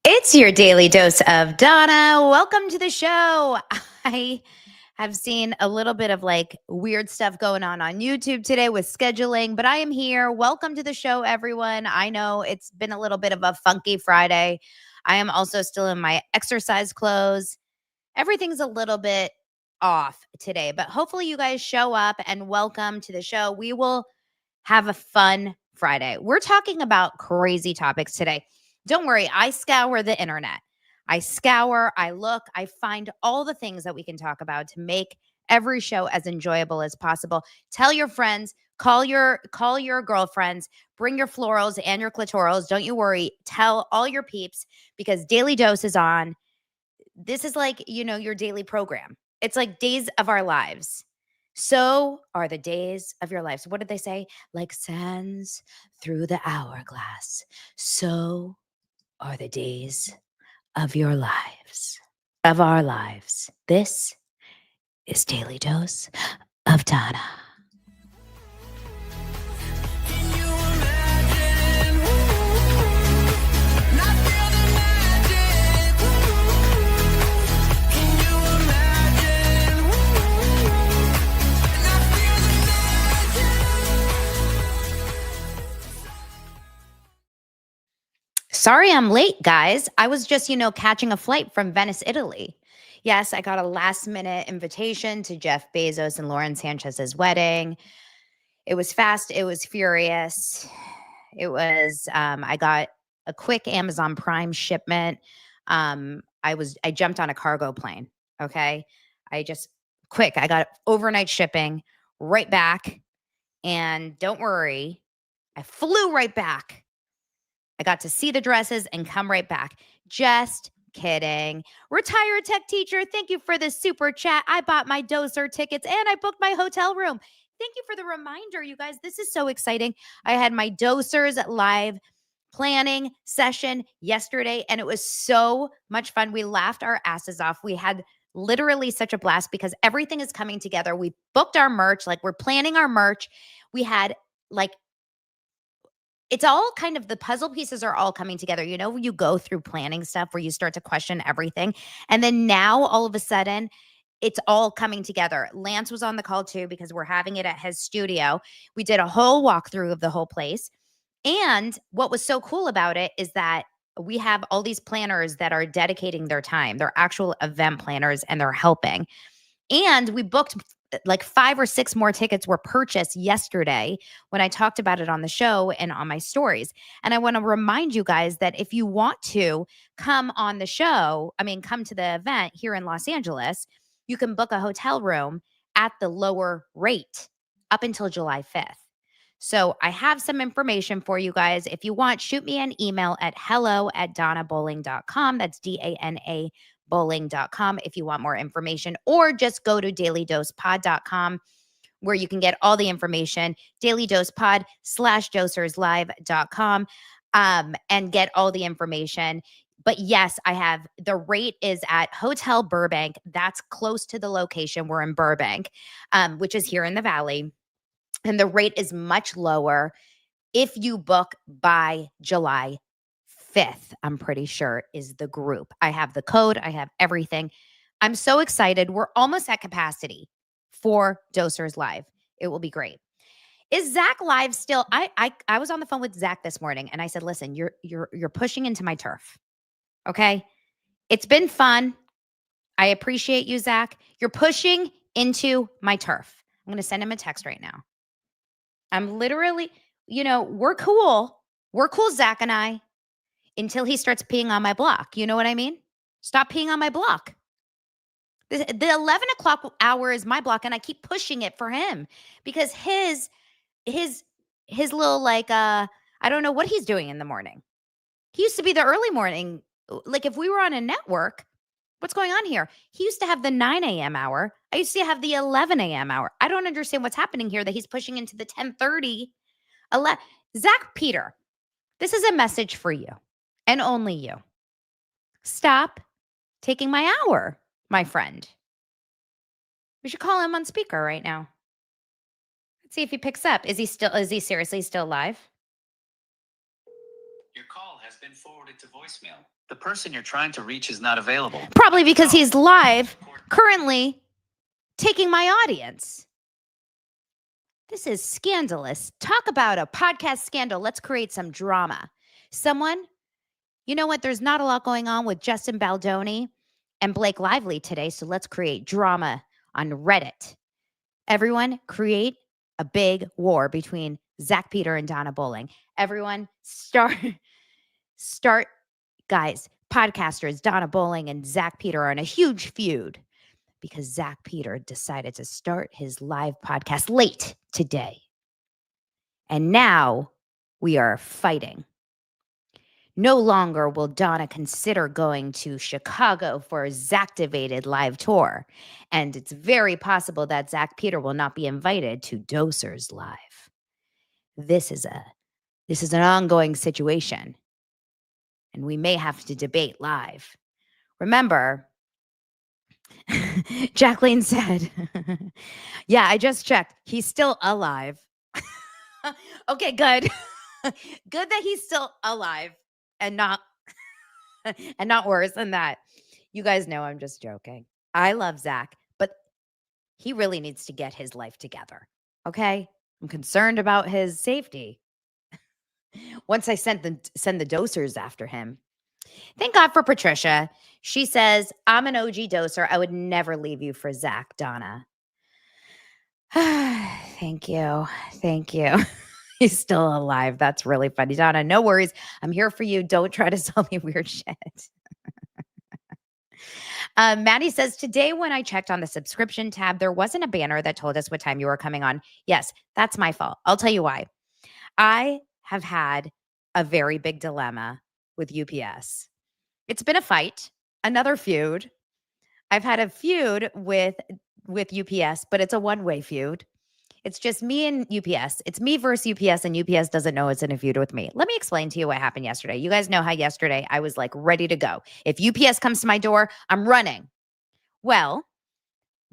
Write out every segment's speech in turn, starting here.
It's your daily dose of Donna. Welcome to the show. I have seen a little bit of weird stuff going on YouTube today with scheduling, but I am here. Welcome to the show, everyone. I know it's been a little bit of a funky Friday. I am also still in my exercise clothes. Everything's a little bit off today, but hopefully you guys show up and welcome to the show. We will have a fun Friday. We're talking about crazy topics today. Don't worry, I scour the internet. I scour, I look, I find all the things that we can talk about to make every show as enjoyable as possible. Tell your friends, call your girlfriends, bring your florals and your clitorals. Don't you worry. Tell all your peeps because Daily Dose is on. This is your daily program. It's like days of our lives. So are the days of your lives. What did they say? Like sands through the hourglass. So are the days of your lives, of our lives. This is Daily Dose of Donna. Sorry I'm late, guys. I was just, catching a flight from Venice, Italy. Yes, I got a last-minute invitation to Jeff Bezos and Moren Sanchez's wedding. It was fast. It was furious. It was, I got a quick Amazon Prime shipment. I jumped on a cargo plane. Okay. I got overnight shipping right back. And don't worry, I flew right back. I got to see the dresses and come right back. Just kidding. Retired tech teacher, thank you for the super chat. I bought my doser tickets and I booked my hotel room. Thank you for the reminder, you guys. This is so exciting. I had my dosers live planning session yesterday and it was so much fun. We laughed our asses off. We had literally such a blast because everything is coming together. We booked our merch, we're planning our merch. We had it's all kind of the puzzle pieces are all coming together. When you go through planning stuff where you start to question everything. And then now all of a sudden, it's all coming together. Lance was on the call too because we're having it at his studio. We did a whole walkthrough of the whole place. And what was so cool about it is that we have all these planners that are dedicating their time. They're actual event planners and they're helping. And we booked 5 or 6 more tickets were purchased yesterday when I talked about it on the show and on my stories. And I want to remind you guys that if you want to come on the show, come to the event here in Los Angeles, you can book a hotel room at the lower rate up until July 5th. So I have some information for you guys. If you want, shoot me an email at hello@donnabowling.com. That's DANA bowling.com if you want more information, or just go to dailydosepod.com where you can get all the information, dailydosepod/doserslive.com, and get all the information. But yes, the rate is at Hotel Burbank. That's close to the location. We're in Burbank, which is here in the Valley. And the rate is much lower if you book by July 5th, I'm pretty sure, is the group. I have the code. I have everything. I'm so excited. We're almost at capacity for Dosers Live. It will be great. Is Zack live still? I was on the phone with Zack this morning and I said, listen, you're pushing into my turf. Okay. It's been fun. I appreciate you, Zack. You're pushing into my turf. I'm going to send him a text right now. I'm literally, we're cool. We're cool, Zack and I, until he starts peeing on my block. You know what I mean? Stop peeing on my block. The 11 o'clock hour is my block, and I keep pushing it for him because his little I don't know what he's doing in the morning. He used to be the early morning. If we were on a network, what's going on here? He used to have the 9 a.m. hour. I used to have the 11 a.m. hour. I don't understand what's happening here that he's pushing into the 10:30. Zack Peter, this is a message for you and only you. Stop taking my hour, my friend. We should call him on speaker right now. Let's see if he picks up. Is he seriously still live? Your call has been forwarded to voicemail. The person you're trying to reach is not available. Probably because he's live currently taking my audience. This is scandalous. Talk about a podcast scandal. Let's create some drama. Someone, you know what? There's not a lot going on with Justin Baldoni and Blake Lively today, so let's create drama on Reddit. Everyone, create a big war between Zack Peter and Donna Bowling. Everyone, start, guys, podcasters, Donna Bowling and Zack Peter are in a huge feud because Zack Peter decided to start his live podcast late today. And now we are fighting. No longer will Donna consider going to Chicago for a Zactivated live tour. And it's very possible that Zack Peter will not be invited to Dosers Live. This is an ongoing situation. And we may have to debate live. Remember, Jacqueline said, yeah, I just checked. He's still alive. Okay, good. Good that he's still alive and not worse than that. You guys know I'm just joking. I love Zack, but he really needs to get his life together. Okay? I'm concerned about his safety. Once I send the dosers after him. Thank God for Patricia. She says, I'm an OG doser. I would never leave you for Zack, Donna. Thank you. Thank you. He's still alive. That's really funny. Donna, no worries. I'm here for you. Don't try to sell me weird shit. Maddie says, today when I checked on the subscription tab, there wasn't a banner that told us what time you were coming on. Yes, that's my fault. I'll tell you why. I have had a very big dilemma with UPS. It's been a fight, another feud. I've had a feud with UPS, but it's a one-way feud. It's just me and UPS. It's me versus UPS, and UPS doesn't know it's in a feud with me. Let me explain to you what happened yesterday. You guys know how yesterday I was like ready to go. If UPS comes to my door, I'm running. Well,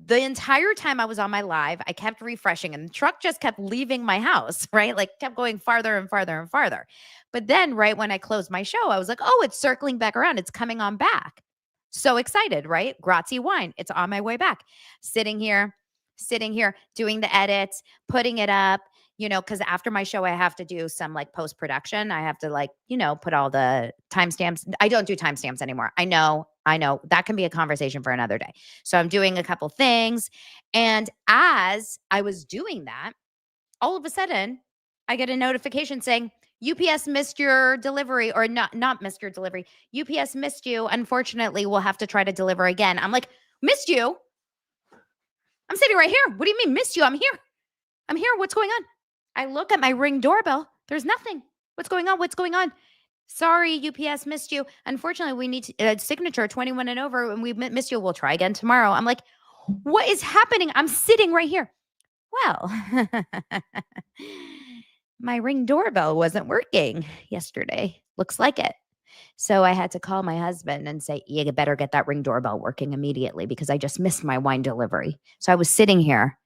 the entire time I was on my live, I kept refreshing and the truck just kept leaving my house, right? Like kept going farther and farther and farther. But then right when I closed my show, I was like, oh, it's circling back around. It's coming on back. So excited, right? Grazie wine. It's on my way back. Sitting here, doing the edits, putting it up, because after my show, I have to do some like post-production. I have to put all the timestamps. I don't do timestamps anymore. I know that can be a conversation for another day. So I'm doing a couple things. And as I was doing that, all of a sudden I get a notification saying, UPS missed your delivery, or not missed your delivery. UPS missed you. Unfortunately, we'll have to try to deliver again. I'm like, missed you? I'm sitting right here. What do you mean missed you? I'm here. What's going on? I look at my Ring doorbell. There's nothing. What's going on? Sorry, UPS missed you. Unfortunately, we need a signature 21 and over, and we missed you. We'll try again tomorrow. I'm like, what is happening? I'm sitting right here. Well, my Ring doorbell wasn't working yesterday. Looks like it. So I had to call my husband and say, you better get that Ring doorbell working immediately because I just missed my wine delivery. So I was sitting here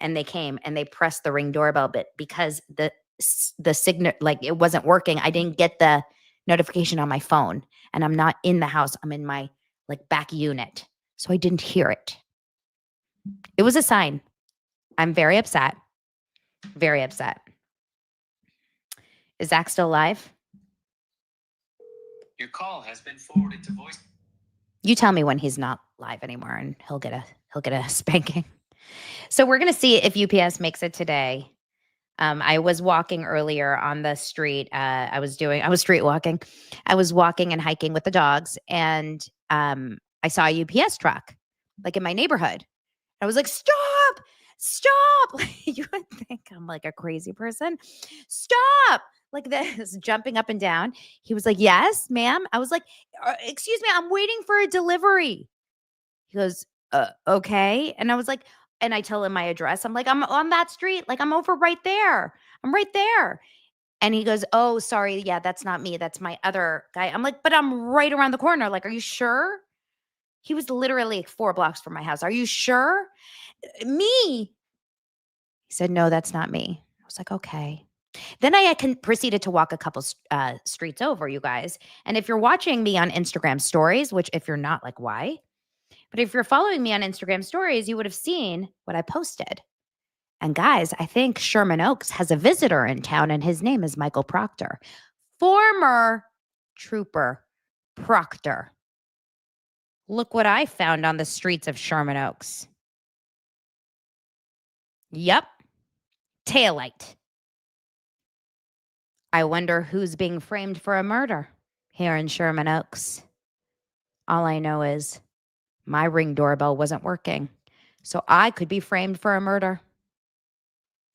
and they came and they pressed the Ring doorbell bit because the signal, like it wasn't working. I didn't get the notification on my phone and I'm not in the house. I'm in my back unit. So I didn't hear it. It was a sign. I'm very upset. Very upset. Is Zack still alive? Your call has been forwarded to voice. You tell me when he's not live anymore and he'll get a spanking. So we're going to see if UPS makes it today. I was walking earlier on the street. I was street walking. I was walking and hiking with the dogs and I saw a UPS truck like in my neighborhood. I was like, stop. You would think I'm like a crazy person. Stop. Like this, jumping up and down. He was like, yes, ma'am. I was like, excuse me, I'm waiting for a delivery. He goes, okay. And I was like, and I tell him my address. I'm like, I'm on that street. Like, I'm over right there. I'm right there. And he goes, oh, sorry. Yeah, that's not me. That's my other guy. I'm like, but I'm right around the corner. Like, are you sure? He was literally 4 blocks from my house. Are you sure? Me? He said, no, that's not me. I was like, okay. Then I proceeded to walk a couple streets over, you guys. And if you're watching me on Instagram stories, which if you're not, like, why? But if you're following me on Instagram stories, you would have seen what I posted. And guys, I think Sherman Oaks has a visitor in town, and his name is Michael Proctor, former trooper Proctor. Look what I found on the streets of Sherman Oaks. Yep, taillight. I wonder who's being framed for a murder here in Sherman Oaks. All I know is my Ring doorbell wasn't working, so I could be framed for a murder.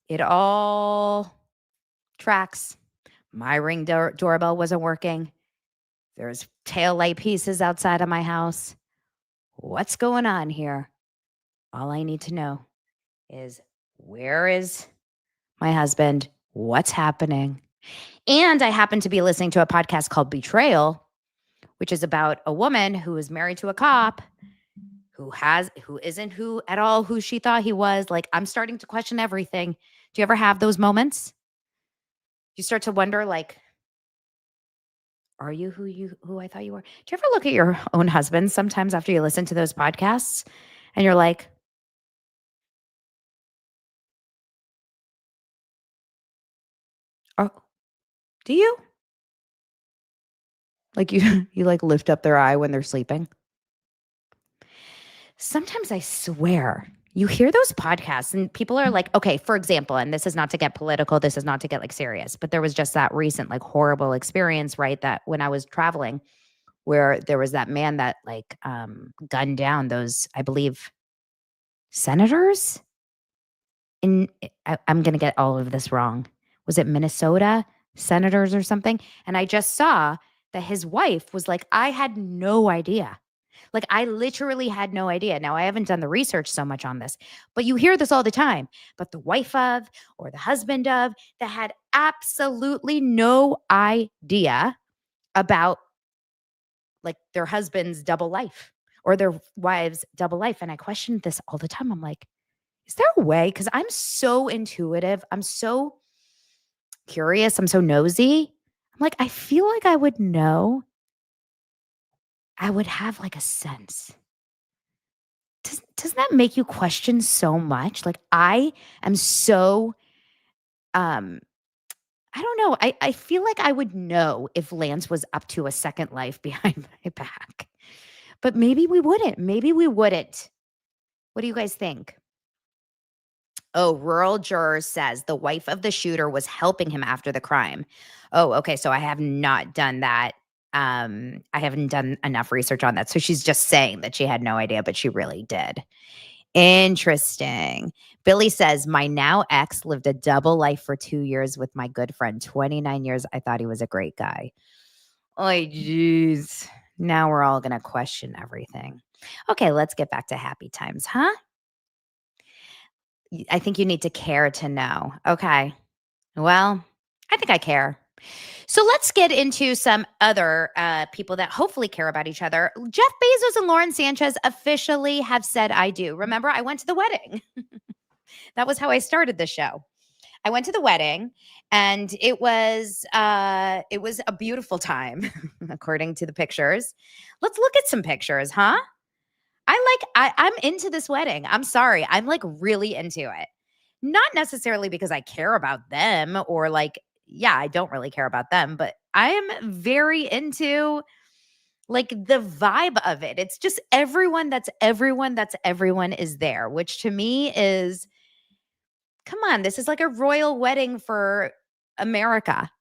It all tracks. My Ring doorbell wasn't working. There's taillight pieces outside of my house. What's going on here? All I need to know is, where is my husband? What's happening? And I happen to be listening to a podcast called Betrayal, which is about a woman who is married to a cop who isn't who at all who she thought he was. Like, I'm starting to question everything. Do you ever have those moments? You start to wonder, like, are you who I thought you were? Do you ever look at your own husband sometimes after you listen to those podcasts and you're like, oh, do you? Like, you like lift up their eye when they're sleeping? Sometimes I swear you hear those podcasts and people are like, okay, for example, and this is not to get political, this is not to get like serious, but there was just that recent like horrible experience, right? That when I was traveling, where there was that man that like gunned down those, I believe, senators. I'm going to get all of this wrong. Was it Minnesota senators or something? And I just saw that his wife was like, I had no idea. Like, I literally had no idea. Now, I haven't done the research so much on this, but you hear this all the time. But the wife of or the husband of that had absolutely no idea about like their husband's double life or their wives' double life. And I questioned this all the time. I'm like, is there a way? Because I'm so intuitive. I'm so curious. I'm so nosy. I'm like, I feel like I would know. I would have like a sense. Doesn't that make you question so much? Like, I am so I don't know. I feel like I would know if Lance was up to a second life behind my back. But maybe we wouldn't. Maybe we wouldn't. What do you guys think? Oh, rural juror says the wife of the shooter was helping him after the crime. Oh, okay. So I have not done that. I haven't done enough research on that. So she's just saying that she had no idea, but she really did. Interesting. Billy says, my now ex lived a double life for 2 years with my good friend. 29 years. I thought he was a great guy. Oh, jeez. Now we're all going to question everything. Okay, let's get back to happy times, huh? I think you need to care to know. Okay. Well, I think I care. So let's get into some other people that hopefully care about each other. Jeff Bezos and Lauren Sanchez officially have said I do. Remember, I went to the wedding. That was how I started the show. I went to the wedding and it was a beautiful time, according to the pictures. Let's look at some pictures, huh? I'm into this wedding. I'm sorry. I'm like really into it. Not necessarily because I care about them or like, yeah, I don't really care about them, but I am very into like the vibe of it. It's just everyone that's everyone is there, which to me is, come on, this is like a royal wedding for America.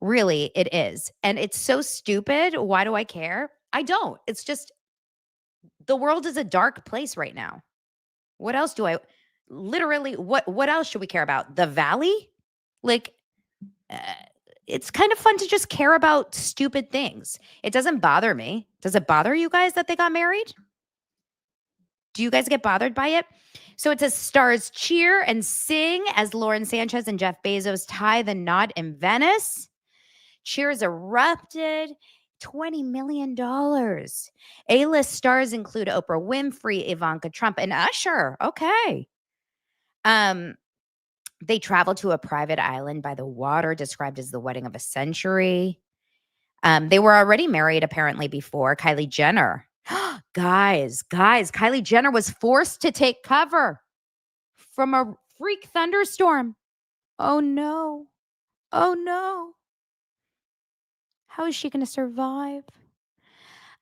Really, it is. And it's so stupid. Why do I care? I don't. It's just the world is a dark place right now. What else do I literally what else should we care about? The valley? Like uh, it's kind of fun to just care about stupid things. It doesn't bother me. Does it bother you guys that they got married? Do you guys get bothered by it? So it says stars cheer and sing as Lauren Sanchez and Jeff Bezos tie the knot in Venice. Cheers erupted. $20 million. A-list stars include Oprah Winfrey, Ivanka Trump, and Usher. Okay. They traveled to a private island by the water, described as the wedding of a century. They were already married apparently before. Kylie Jenner. Guys, Kylie Jenner was forced to take cover from a freak thunderstorm. Oh no. Oh no. How is she going to survive?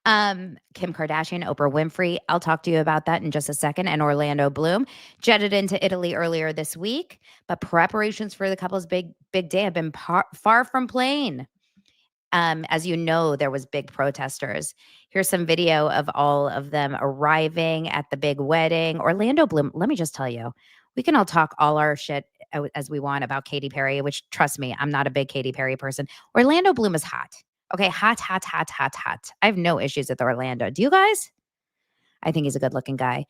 Kim Kardashian, Oprah Winfrey. I'll talk to you about that in just a second. And Orlando Bloom jetted into Italy earlier this week, but preparations for the couple's big day have been far from plain. As you know, there was big protesters. Here's some video of all of them arriving at the big wedding. Orlando Bloom, let me just tell you, we can all talk all our shit as we want about Katy Perry, which trust me, I'm not a big Katy Perry person. Orlando Bloom is hot. Okay, hot, hot, hot, hot, hot. I have no issues with Orlando. Do you guys? I think he's a good-looking guy.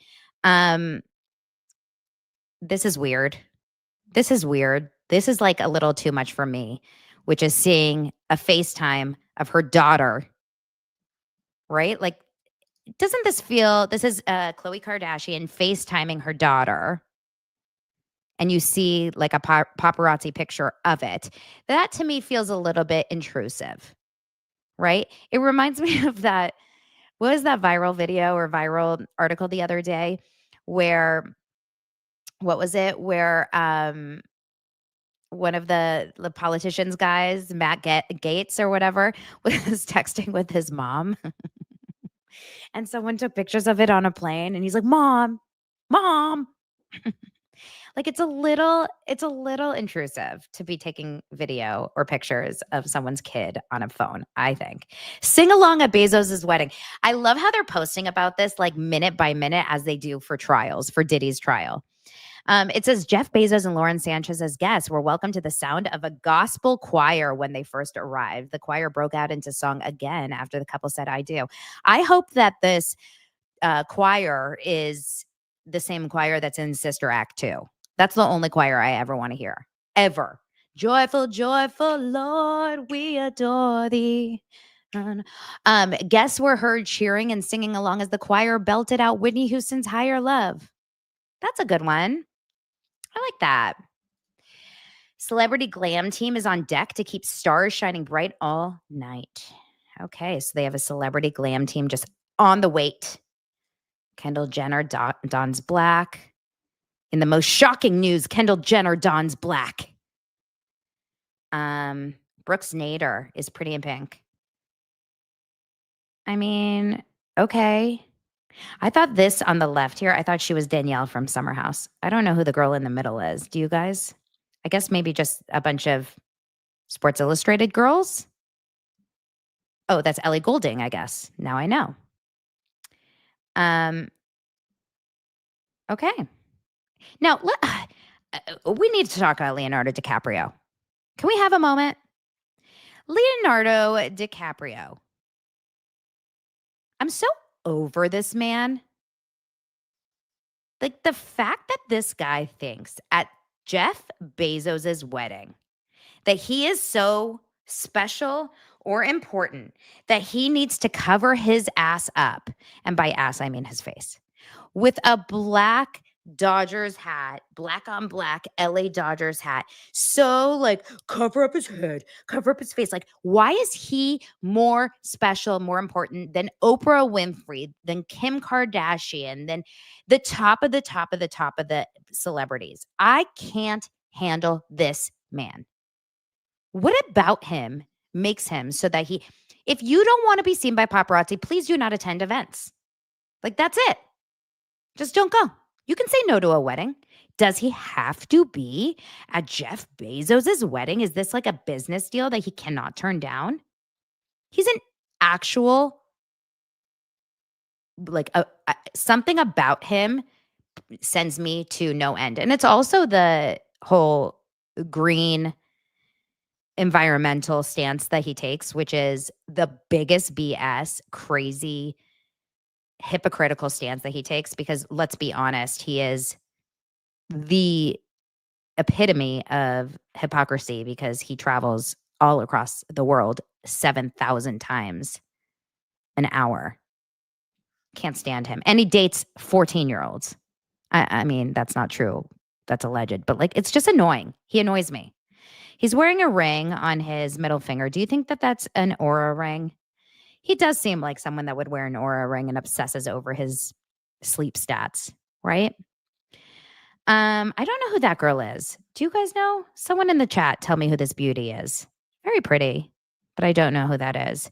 This is weird. This is weird. This is like a little too much for me, which is seeing a FaceTime of her daughter, right? Like, doesn't this feel, this is Khloe Kardashian FaceTiming her daughter, and you see like a paparazzi picture of it. That to me feels a little bit intrusive, right? It reminds me of that, what was that viral video or viral article the other day where, what was it? Where one of the politicians guys, Matt Gates or whatever, was texting with his mom. And someone took pictures of it on a plane and he's like, "Mom, mom." Like it's a little intrusive to be taking video or pictures of someone's kid on a phone, I think. Sing along at Bezos's wedding. I love how they're posting about this like minute by minute as they do for trials, for Diddy's trial. It says Jeff Bezos and Moren Sanchez as guests were welcomed to the sound of a gospel choir when they first arrived. The choir broke out into song again after the couple said, "I do." I hope that this choir is the same choir that's in Sister Act 2. That's the only choir I ever want to hear, ever. Joyful, joyful Lord, we adore thee. Guests were heard cheering and singing along as the choir belted out Whitney Houston's Higher Love. That's a good one. I like that. Celebrity glam team is on deck to keep stars shining bright all night. Okay, so they have a celebrity glam team just on the wait. Kendall Jenner dons black. In the most shocking news, Kendall Jenner dons black. Brooks Nader is pretty in pink. I mean, okay. I thought this on the left here, I thought she was Danielle from Summer House. I don't know who the girl in the middle is. Do you guys? I guess maybe just a bunch of Sports Illustrated girls. Oh, that's Ellie Goulding, I guess. Now I know. Okay. Now, we need to talk about Leonardo DiCaprio. Can we have a moment? Leonardo DiCaprio. I'm so over this man. Like the fact that this guy thinks at Jeff Bezos's wedding that he is so special or important that he needs to cover his ass up, and by ass I mean his face, with a black Dodgers hat, black on black LA Dodgers hat. So like cover up his head, cover up his face. Like why is he more special, more important than Oprah Winfrey, than Kim Kardashian, than the top of the top of the top of the celebrities? I can't handle this man. What about him makes him so that if you don't want to be seen by paparazzi, please do not attend events. Like that's it. Just don't go. You can say no to a wedding. Does he have to be at Jeff Bezos's wedding? Is this like a business deal that he cannot turn down? He's an actual, like something about him sends me to no end. And it's also the whole green environmental stance that he takes, which is the biggest BS, crazy, hypocritical stance that he takes, because let's be honest, he is the epitome of hypocrisy because he travels all across the world 7,000 times an hour. Can't stand him. And he dates 14-year-olds. I mean, that's not true. that's alleged, but like, it's just annoying. He annoys me. He's wearing a ring on his middle finger. Do you think that that's an aura ring? He does seem like someone that would wear an aura ring and obsesses over his sleep stats, right? I don't know who that girl is. Do you guys know? Someone in the chat tell me who this beauty is. Very pretty, but I don't know who that is.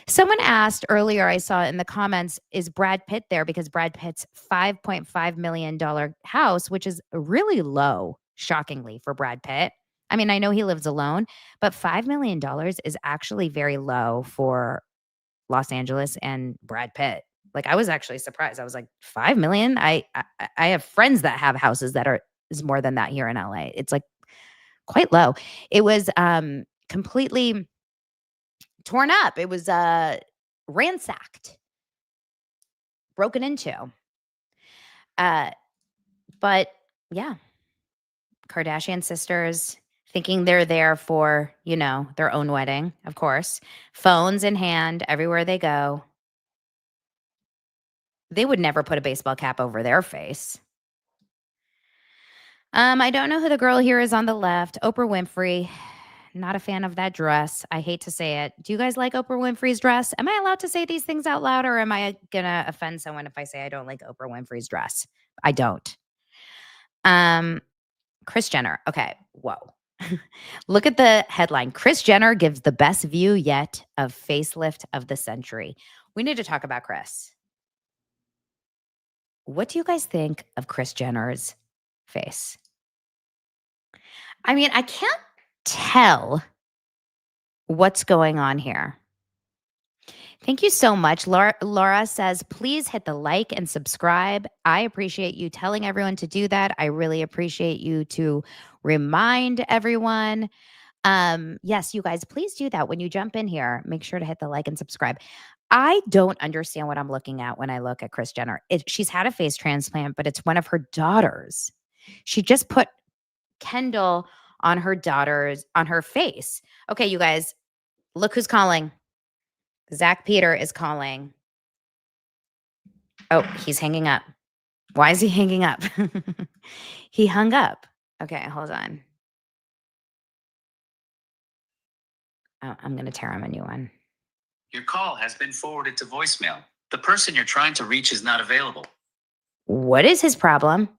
Someone asked earlier, I saw in the comments, is Brad Pitt there? Because Brad Pitt's $5.5 million house, which is really low, shockingly, for Brad Pitt. I mean, I know he lives alone, but $5 million is actually very low for Los Angeles and Brad Pitt. Like, I was actually surprised. I was like, 5 million? I have friends that have houses that is more than that here in LA. It's like quite low. It was completely torn up. It was ransacked, broken into. But yeah, Kardashian sisters thinking they're there for, their own wedding, of course. Phones in hand everywhere they go. They would never put a baseball cap over their face. I don't know who the girl here is on the left. Oprah Winfrey. Not a fan of that dress. I hate to say it. Do you guys like Oprah Winfrey's dress? Am I allowed to say these things out loud, or am I going to offend someone if I say I don't like Oprah Winfrey's dress? I don't. Kris Jenner. Okay. Whoa. Look at the headline. Kris Jenner gives the best view yet of facelift of the century. We need to talk about Kris. What do you guys think of Kris Jenner's face? I mean, I can't tell what's going on here. Thank you so much. Laura says, please hit the like and subscribe. I appreciate you telling everyone to do that. I really appreciate you to remind everyone. Yes, you guys, please do that. When you jump in here, make sure to hit the like and subscribe. I don't understand what I'm looking at when I look at Kris Jenner. She's had a face transplant, but it's one of her daughters. She just put Kendall on her face. Okay, you guys, look who's calling. Zack Peter is calling. Oh, he's hanging up. Why is he hanging up? He hung up. Okay, hold on. Oh, I'm going to tear him a new one. Your call has been forwarded to voicemail. The person you're trying to reach is not available. What is his problem?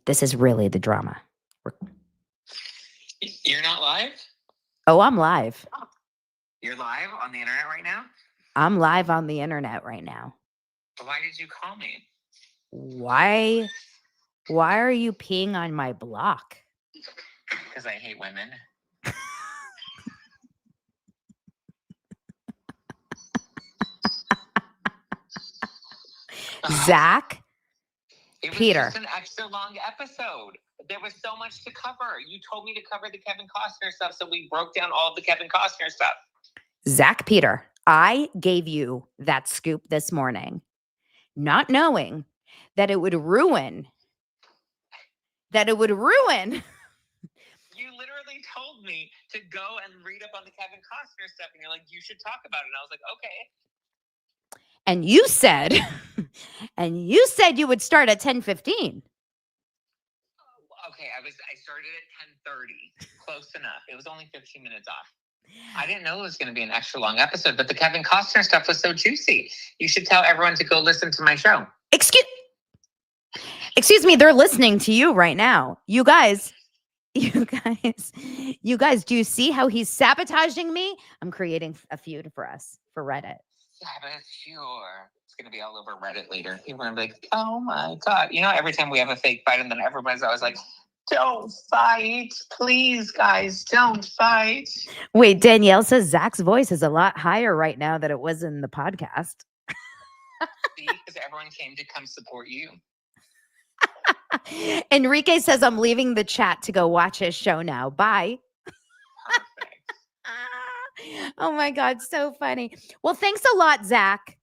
This is really the drama. You're not live? Oh, I'm live. You're live on the internet right now? I'm live on the internet right now. Why did you call me? Why are you peeing on my block? Because I hate women. Zack It was Peter. just an extra long episode. There was so much to cover. You told me to cover the Kevin Costner stuff, so we broke down all of the Kevin Costner stuff. Zack Peter, I gave you that scoop this morning, not knowing that it would ruin. You literally told me to go and read up on the Kevin Costner stuff, and you're like, you should talk about it. And I was like, okay. And you said you would start at 10:15. Okay, I started at 10:30. Close enough. It was only 15 minutes off. I didn't know it was going to be an extra long episode, but the Kevin Costner stuff was so juicy. You should tell everyone to go listen to my show. Excuse me, they're listening to you right now. You guys, do you see how he's sabotaging me? I'm creating a feud for us for Reddit. Sure. It's going to be all over Reddit later. People are going to be like, oh my God. You know, every time we have a fake fight, and then everybody's always like, don't fight. Please, guys, don't fight. Wait, Danielle says Zach's voice is a lot higher right now than it was in the podcast. See, because everyone came to come support you. Enrique says, I'm leaving the chat to go watch his show now. Bye. Perfect. Oh my God, so funny. Well, thanks a lot, Zach.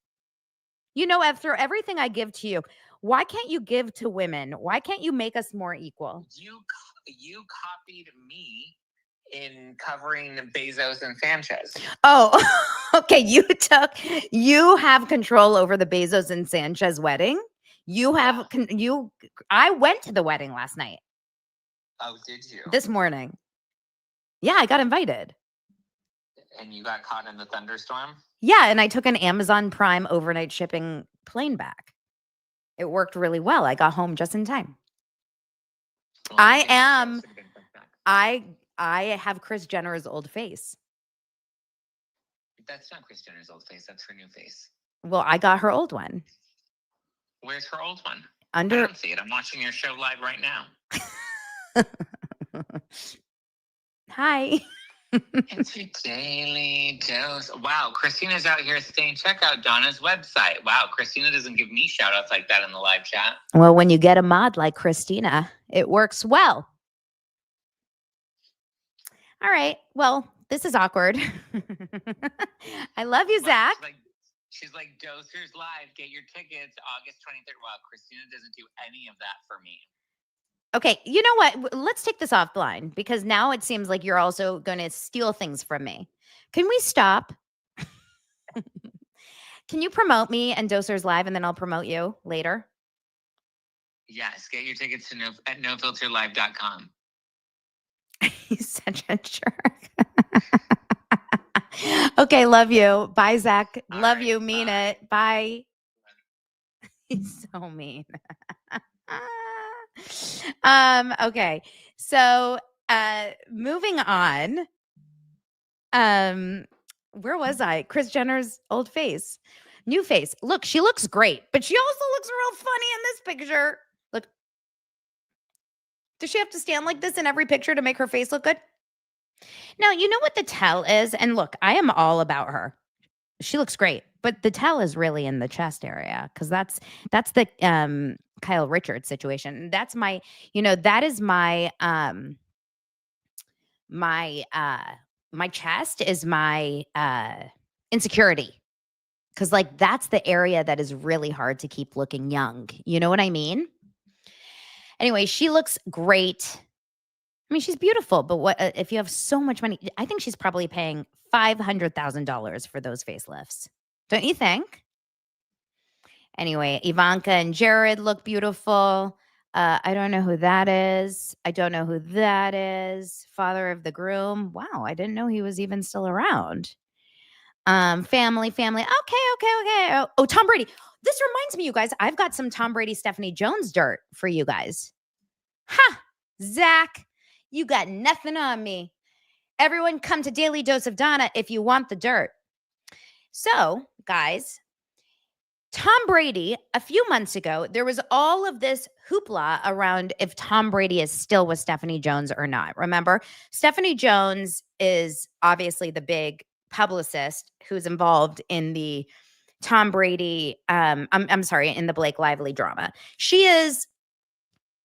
You know, after everything I give to you, why can't you give to women? Why can't you make us more equal? You copied me in covering Bezos and Sanchez. Oh, okay. You have control over the Bezos and Sanchez wedding. I went to the wedding last night. Oh, did you? This morning. Yeah, I got invited. And you got caught in the thunderstorm? Yeah, and I took an Amazon Prime overnight shipping plane back. It worked really well. I got home just in time. Well, I have Kris Jenner's old face. That's not Kris Jenner's old face. That's her new face. Well, I got her old one. Where's her old one? I don't see it. I'm watching your show live right now. Hi. It's your daily dose. Wow, Christina's out here saying, check out Donna's website. Wow, Christina doesn't give me shout outs like that in the live chat. Well, when you get a mod like Christina, it works well. All right. Well, this is awkward. I love you, Zach. She's like, Dosers Live, get your tickets August 23rd. Wow, Christina doesn't do any of that for me. Okay, you know what? Let's take this offline because now it seems like you're also going to steal things from me. Can we stop? Can you promote me and Dosers Live and then I'll promote you later? Yes, get your tickets to at nofilterlive.com. He's such a jerk. Okay, love you. Bye, Zach. Love you. Mean it. Bye. He's so mean. Okay. So moving on. Where was I? Kris Jenner's old face. New face. Look, she looks great, but she also looks real funny in this picture. Look. Does she have to stand like this in every picture to make her face look good? Now, you know what the tell is? And look, I am all about her. She looks great, but the tell is really in the chest area because that's the Kyle Richards situation. That's my, that is my my chest is my insecurity. Because like that's the area that is really hard to keep looking young. You know what I mean? Anyway, she looks great. I mean, she's beautiful, but what if you have so much money? I think she's probably paying $500,000 for those facelifts. Don't you think? Anyway, Ivanka and Jared look beautiful. I don't know who that is. I don't know who that is. Father of the groom. Wow, I didn't know he was even still around. Family. Okay. Oh, Tom Brady. This reminds me, you guys, I've got some Tom Brady, Stephanie Jones dirt for you guys. Ha! Zach, you got nothing on me. Everyone come to Daily Dose of Donna if you want the dirt. So, guys, Tom Brady, a few months ago, there was all of this hoopla around if Tom Brady is still with Stephanie Jones or not. Remember, Stephanie Jones is obviously the big publicist who's involved in the Tom Brady, I'm sorry, in the Blake Lively drama. She is,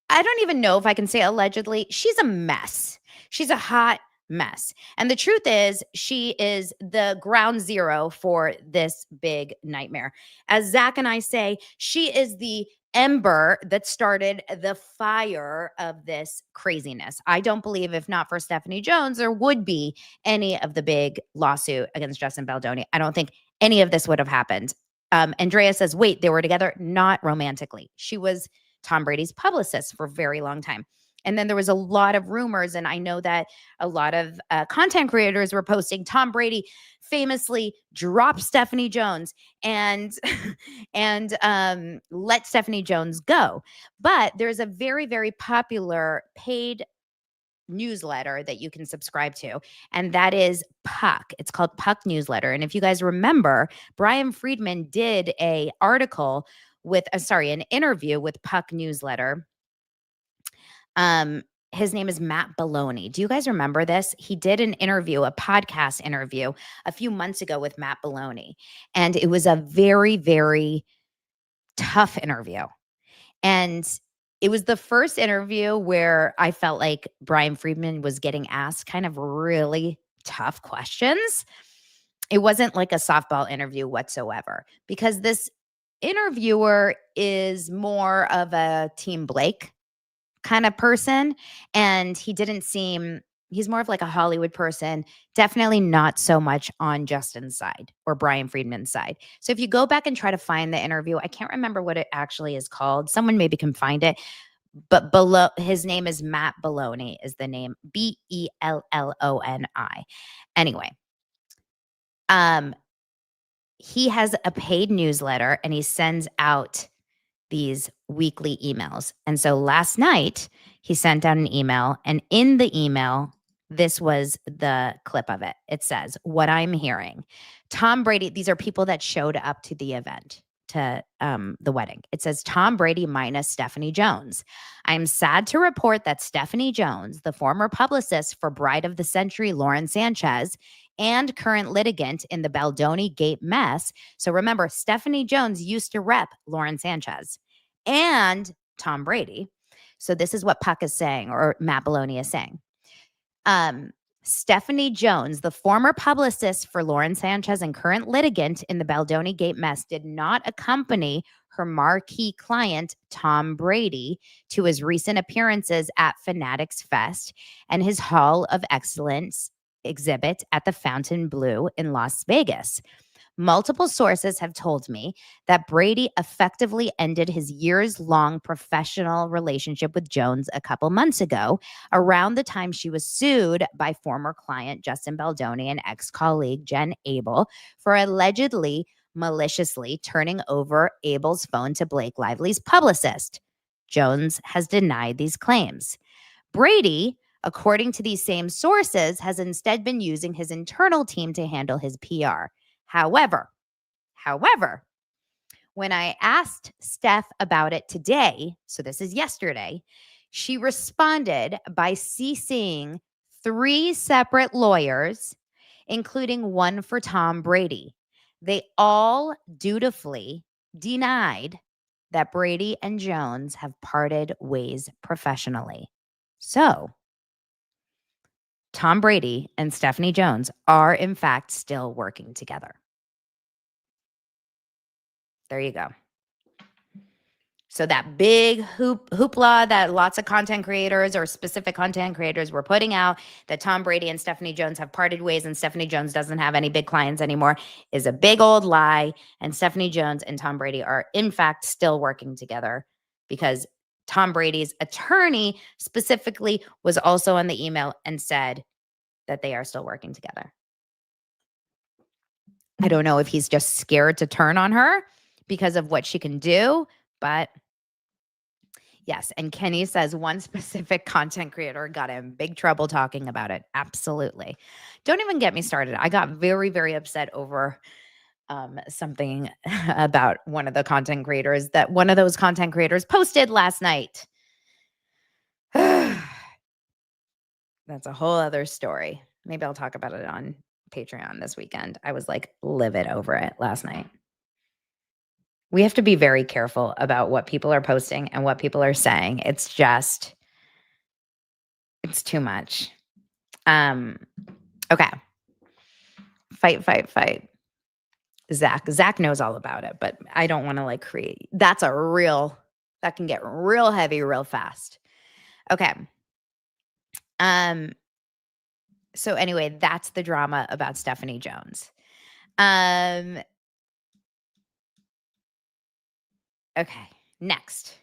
I don't even know if I can say allegedly, she's a mess. She's a hot mess. And the truth is, she is the ground zero for this big nightmare. As Zach and I say, she is the ember that started the fire of this craziness. I don't believe if not for Stephanie Jones, there would be any of the big lawsuit against Justin Baldoni. I don't think any of this would have happened. Andrea says, wait, they were together, not romantically. She was Tom Brady's publicist for a very long time. And then there was a lot of rumors, and I know that a lot of content creators were posting Tom Brady famously dropped Stephanie Jones and let Stephanie Jones go. But there's a very, very popular paid newsletter that you can subscribe to, and that is Puck. It's called Puck Newsletter. And if you guys remember, Brian Friedman did an article with, an interview with Puck Newsletter. His name is Matt Belloni. Do you guys remember this? He did an interview, a podcast interview a few months ago with Matt Belloni. And it was a very, very tough interview. And it was the first interview where I felt like Brian Friedman was getting asked kind of really tough questions. It wasn't like a softball interview whatsoever, because this interviewer is more of a Team Blake kind of person, and he didn't seem He's more of like a Hollywood person, definitely not so much on Justin's side or Brian Friedman's side. So if you go back and try to find the interview, I can't remember what it actually is called. Someone maybe can find it. But below, his name is Matt Belloni, is the name, Belloni. Anyway, he has a paid newsletter and he sends out these weekly emails. And so last night he sent out an email, and in the email, this was the clip of it. It says, "What I'm hearing, Tom Brady," these are people that showed up to the event, to the wedding. It says, "Tom Brady minus Stephanie Jones. I'm sad to report that Stephanie Jones, the former publicist for Bride of the Century Lauren Sanchez and current litigant in the Baldoni Gate mess." So remember, Stephanie Jones used to rep Lauren Sanchez and Tom Brady. So this is what Puck is saying, or Matt Belloni is saying. Stephanie Jones, the former publicist for Lauren Sanchez and current litigant in the Baldoni Gate mess, did not accompany her marquee client, Tom Brady, to his recent appearances at Fanatics Fest and his Hall of Excellence exhibit at the Fontainebleau in Las Vegas. Multiple sources have told me that Brady effectively ended his years-long professional relationship with Jones a couple months ago, around the time she was sued by former client Justin Baldoni and ex-colleague Jen Abel for allegedly maliciously turning over Abel's phone to Blake Lively's publicist. Jones has denied these claims. Brady, according to these same sources, has instead been using his internal team to handle his PR. However, when I asked Steph about it today, so this is yesterday, she responded by CCing 3 separate lawyers, including one for Tom Brady. They all dutifully denied that Brady and Jones have parted ways professionally. So, Tom Brady and Stephanie Jones are, in fact, still working together. There you go. So that big hoopla that lots of content creators or specific content creators were putting out, that Tom Brady and Stephanie Jones have parted ways and Stephanie Jones doesn't have any big clients anymore, is a big old lie. And Stephanie Jones and Tom Brady are, in fact, still working together, because Tom Brady's attorney specifically was also on the email and said that they are still working together. I don't know if he's just scared to turn on her because of what she can do, but yes. And Kenny says one specific content creator got in big trouble talking about it. Absolutely. Don't even get me started. I got very, very upset over something about one of the content creators that one of those content creators posted last night. That's a whole other story. Maybe I'll talk about it on Patreon this weekend. I was like livid over it last night. We have to be very careful about what people are posting and what people are saying. It's too much. Okay. Fight. Zack knows all about it, but I don't want to create. That can get real heavy real fast. Okay. So anyway, that's the drama about Stephanie Jones. Okay, next.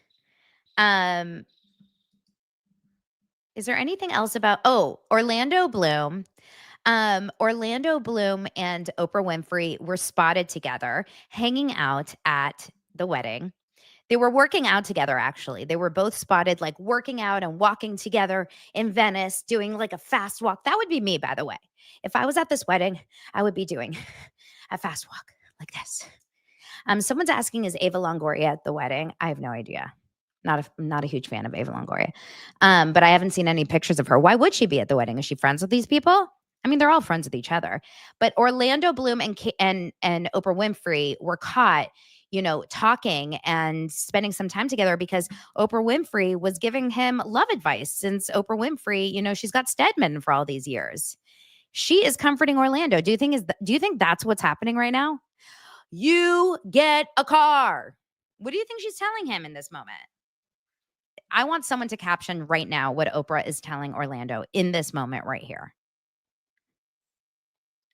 Is there anything else about Orlando Bloom? Orlando Bloom and Oprah Winfrey were spotted together hanging out at the wedding. They were working out together, actually. They were both spotted working out and walking together in Venice, doing a fast walk. That would be me, by the way. If I was at this wedding, I would be doing a fast walk like this. Someone's asking, is Ava Longoria at the wedding? I have no idea. Not a huge fan of Ava Longoria. But I haven't seen any pictures of her. Why would she be at the wedding? Is she friends with these people? I mean, they're all friends with each other. But Orlando Bloom and Oprah Winfrey were caught, talking and spending some time together because Oprah Winfrey was giving him love advice, since Oprah Winfrey, she's got Stedman for all these years. She is comforting Orlando. Do you think that's what's happening right now? You get a car. What do you think she's telling him in this moment? I want someone to caption right now what Oprah is telling Orlando in this moment right here.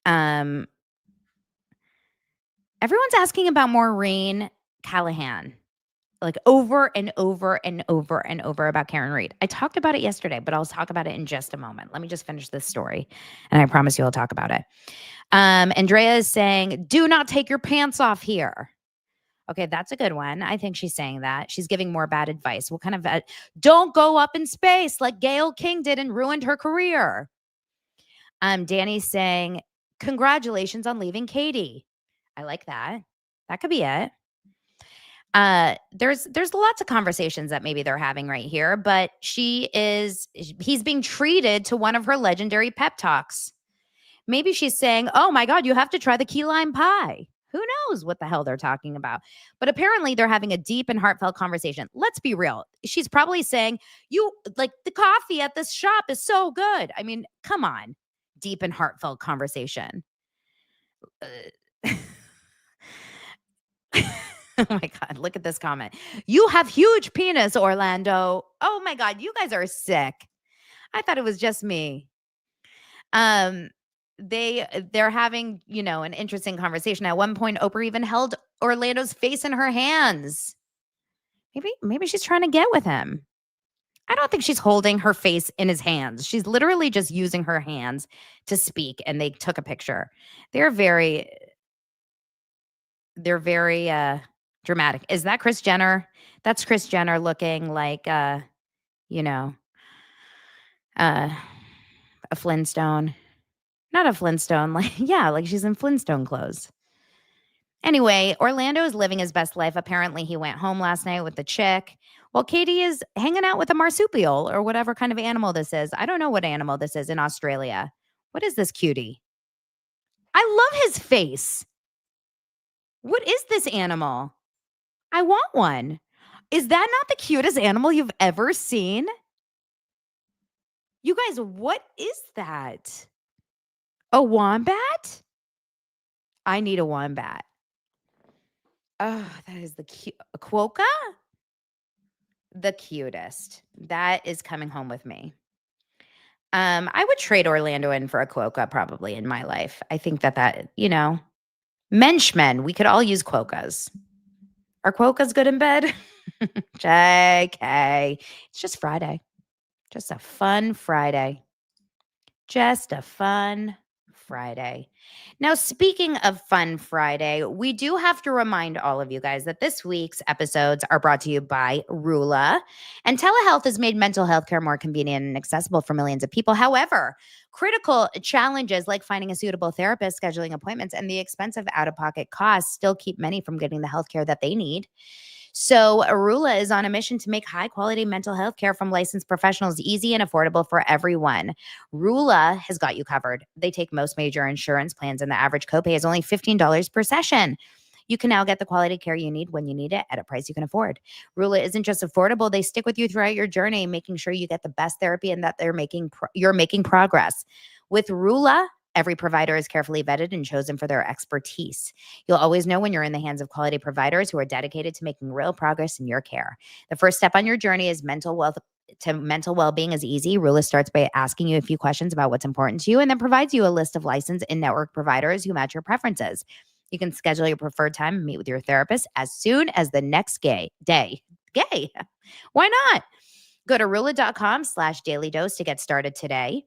Everyone's asking about Moren Callahan, like over and over and over and over about Karen Reed. I talked about it yesterday, but I'll talk about it in just a moment. Let me just finish this story, and I promise you I'll talk about it. Andrea is saying, do not take your pants off here. Okay, that's a good one. I think she's saying that. She's giving more bad advice. What kind of don't go up in space like Gayle King did and ruined her career. Danny's saying, congratulations on leaving Katie. I like that. That could be it. There's lots of conversations that maybe they're having right here, but he's being treated to one of her legendary pep talks. Maybe she's saying, oh my God, you have to try the key lime pie. Who knows what the hell they're talking about? But apparently they're having a deep and heartfelt conversation. Let's be real. She's probably saying, you like the coffee at this shop is so good. I mean, come on. Deep and heartfelt conversation. Oh my God, look at this comment. You have huge penis, Orlando. Oh my God, you guys are sick. I thought it was just me. They're having, an interesting conversation. At one point, Oprah even held Orlando's face in her hands. Maybe she's trying to get with him. I don't think she's holding her face in his hands. She's literally just using her hands to speak, and they took a picture. They're very dramatic. Is that Kris Jenner? That's Kris Jenner looking like, a Flintstone. Not a Flintstone, like she's in Flintstone clothes. Anyway, Orlando is living his best life. Apparently, he went home last night with the chick, while Katie is hanging out with a marsupial or whatever kind of animal this is. I don't know what animal this is in Australia. What is this cutie? I love his face. What is this animal? I want one. Is that not the cutest animal you've ever seen? You guys, what is that? A wombat? I need a wombat. Oh, that is the cute. A quokka? The cutest. That is coming home with me. I would trade Orlando in for a quokka probably in my life. I think that, Menchmen, we could all use quokkas. Are quokkas good in bed? JK. It's just Friday. Just a fun Friday. Just a fun Friday. Now, speaking of fun Friday, we do have to remind all of you guys that this week's episodes are brought to you by Rula. And telehealth has made mental health care more convenient and accessible for millions of people. However, critical challenges like finding a suitable therapist, scheduling appointments, and the expensive out-of-pocket costs still keep many from getting the health care that they need. So Rula is on a mission to make high-quality mental health care from licensed professionals easy and affordable for everyone. Rula has got you covered. They take most major insurance plans, and the average copay is only $15 per session. You can now get the quality care you need when you need it at a price you can afford. Rula isn't just affordable. They stick with you throughout your journey, making sure you get the best therapy and that you're making progress. With Rula, every provider is carefully vetted and chosen for their expertise. You'll always know when you're in the hands of quality providers who are dedicated to making real progress in your care. The first step on your journey is mental well-being is easy. Rula starts by asking you a few questions about what's important to you and then provides you a list of licensed in-network providers who match your preferences. You can schedule your preferred time and meet with your therapist as soon as the next day. Gay. Why not? Go to Rula.com/daily dose to get started today.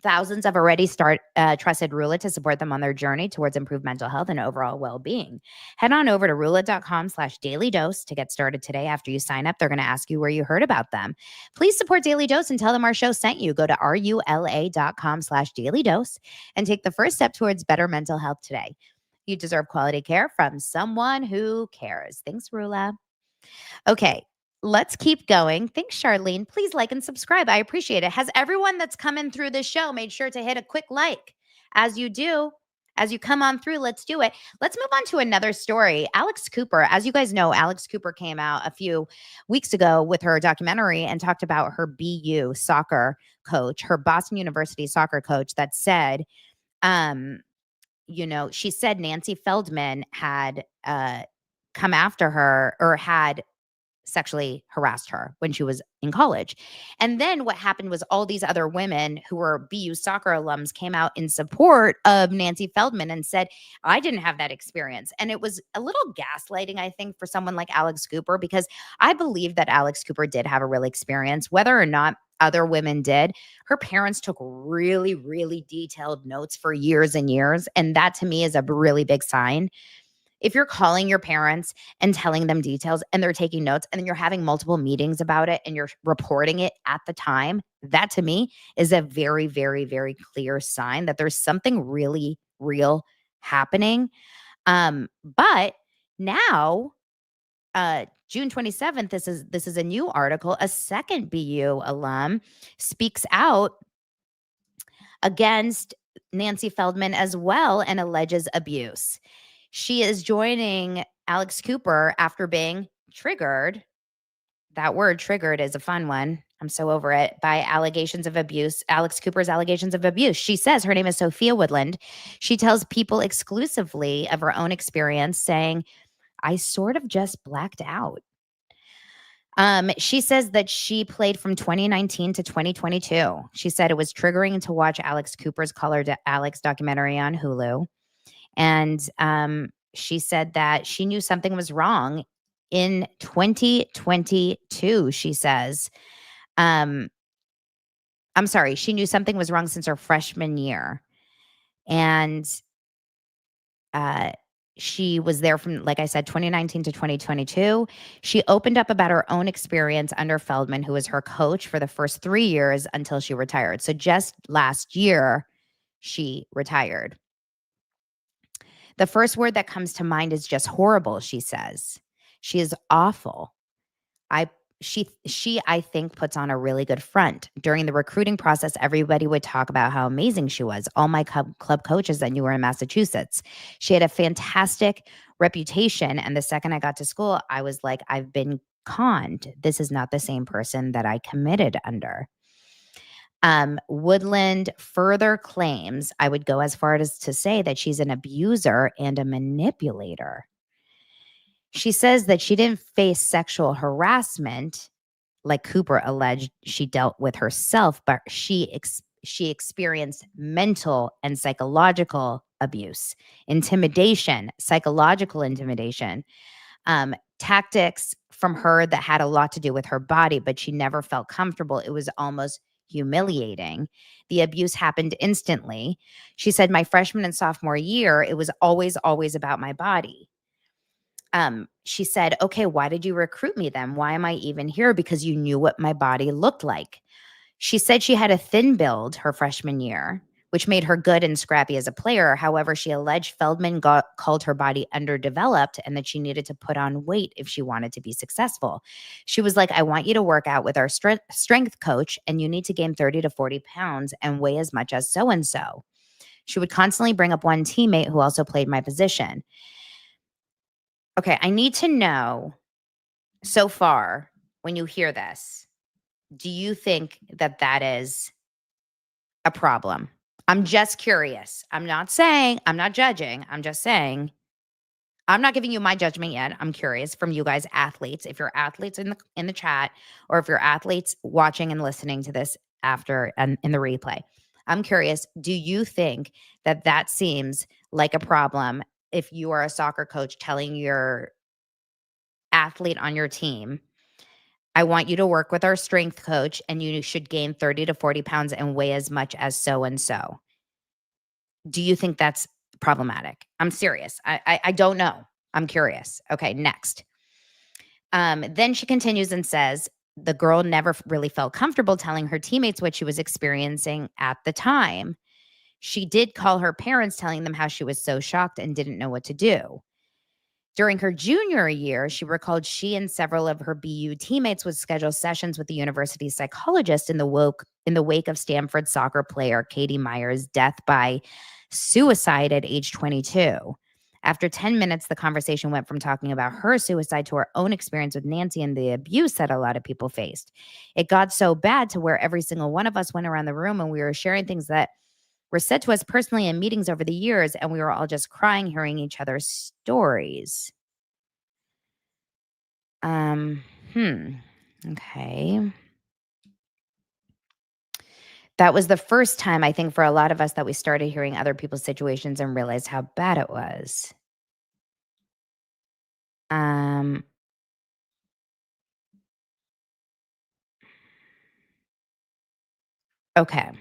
Thousands have already trusted Rula to support them on their journey towards improved mental health and overall well-being. Head on over to Rula.com/daily dose to get started today. After you sign up, they're going to ask you where you heard about them. Please support Daily Dose and tell them our show sent you. Go to Rula.com/daily dose and take the first step towards better mental health today. You deserve quality care from someone who cares. Thanks, Rula. Okay. Let's keep going. Thanks, Charlene. Please like and subscribe. I appreciate it. Has everyone that's coming through this show made sure to hit a quick like? As you do, as you come on through, let's do it. Let's move on to another story. Alex Cooper, as you guys know, Alex Cooper came out a few weeks ago with her documentary and talked about her BU soccer coach, her Boston University soccer coach that said, she said Nancy Feldman had come after her or had sexually harassed her when she was in college. And then what happened was all these other women who were BU soccer alums came out in support of Nancy Feldman and said, I didn't have that experience. And it was a little gaslighting, I think, for someone like Alex Cooper, because I believe that Alex Cooper did have a real experience, whether or not other women did. Her parents took really, really detailed notes for years and years. And that to me is a really big sign. If you're calling your parents and telling them details and they're taking notes and then you're having multiple meetings about it and you're reporting it at the time, that to me is a very, very, very clear sign that there's something really real happening. But now, June 27th, this is a new article. A second BU alum speaks out against Nancy Feldman as well and alleges abuse. She is joining Alex Cooper after being triggered. That word triggered is a fun one. I'm so over it. By allegations of abuse, Alex Cooper's allegations of abuse. She says her name is Sophia Woodland. She tells People exclusively of her own experience, saying, I sort of just blacked out. She says that she played from 2019 to 2022. She said it was triggering to watch Alex Cooper's Call Her Alex documentary on Hulu. And she said that she knew something was wrong in 2022, she says. I'm sorry, she knew something was wrong since her freshman year. And she was there from, like I said, 2019 to 2022. She opened up about her own experience under Feldman, who was her coach for the first 3 years until she retired. So just last year, she retired. The first word that comes to mind is just horrible, she says. She is awful. She I think puts on a really good front. During the recruiting process, everybody would talk about how amazing she was. All my club coaches that knew her in Massachusetts. She had a fantastic reputation. And the second I got to school, I was like, I've been conned. This is not the same person that I committed under. Woodland further claims, I would go as far as to say that she's an abuser and a manipulator. She says that she didn't face sexual harassment like Cooper alleged she dealt with herself, but she experienced mental and psychological abuse, intimidation, psychological intimidation, tactics from her that had a lot to do with her body, but she never felt comfortable. It was almost humiliating. The abuse happened instantly. She said, my freshman and sophomore year, it was always about my body. She said, okay, why did you recruit me then? Why am I even here? Because you knew what my body looked like. She said she had a thin build her freshman year, which made her good and scrappy as a player. However, she alleged Feldman called her body underdeveloped and that she needed to put on weight if she wanted to be successful. She was like, I want you to work out with our strength coach and you need to gain 30 to 40 pounds and weigh as much as so-and-so. She would constantly bring up one teammate who also played my position. Okay, I need to know so far when you hear this, do you think that that is a problem? I'm just curious. I'm not judging. I'm just saying, I'm not giving you my judgment yet. I'm curious from you guys, athletes. If you're athletes in the chat, or if you're athletes watching and listening to this after and in the replay, I'm curious. Do you think that that seems like a problem if you are a soccer coach telling your athlete on your team, I want you to work with our strength coach and you should gain 30 to 40 pounds and weigh as much as so-and-so? Do you think that's problematic? I'm serious. I don't know. I'm curious. Okay, next. Then she continues and says, the girl never really felt comfortable telling her teammates what she was experiencing at the time. She did call her parents, telling them how she was so shocked and didn't know what to do. During her junior year, she recalled she and several of her BU teammates would schedule sessions with the university's psychologist in the wake of Stanford soccer player Katie Meyer's death by suicide at age 22. After 10 minutes, the conversation went from talking about her suicide to her own experience with Nancy and the abuse that a lot of people faced. It got so bad to where every single one of us went around the room and we were sharing things that were said to us personally in meetings over the years, and we were all just crying, hearing each other's stories. Okay. That was the first time, I think, for a lot of us that we started hearing other people's situations and realized how bad it was. Um, okay.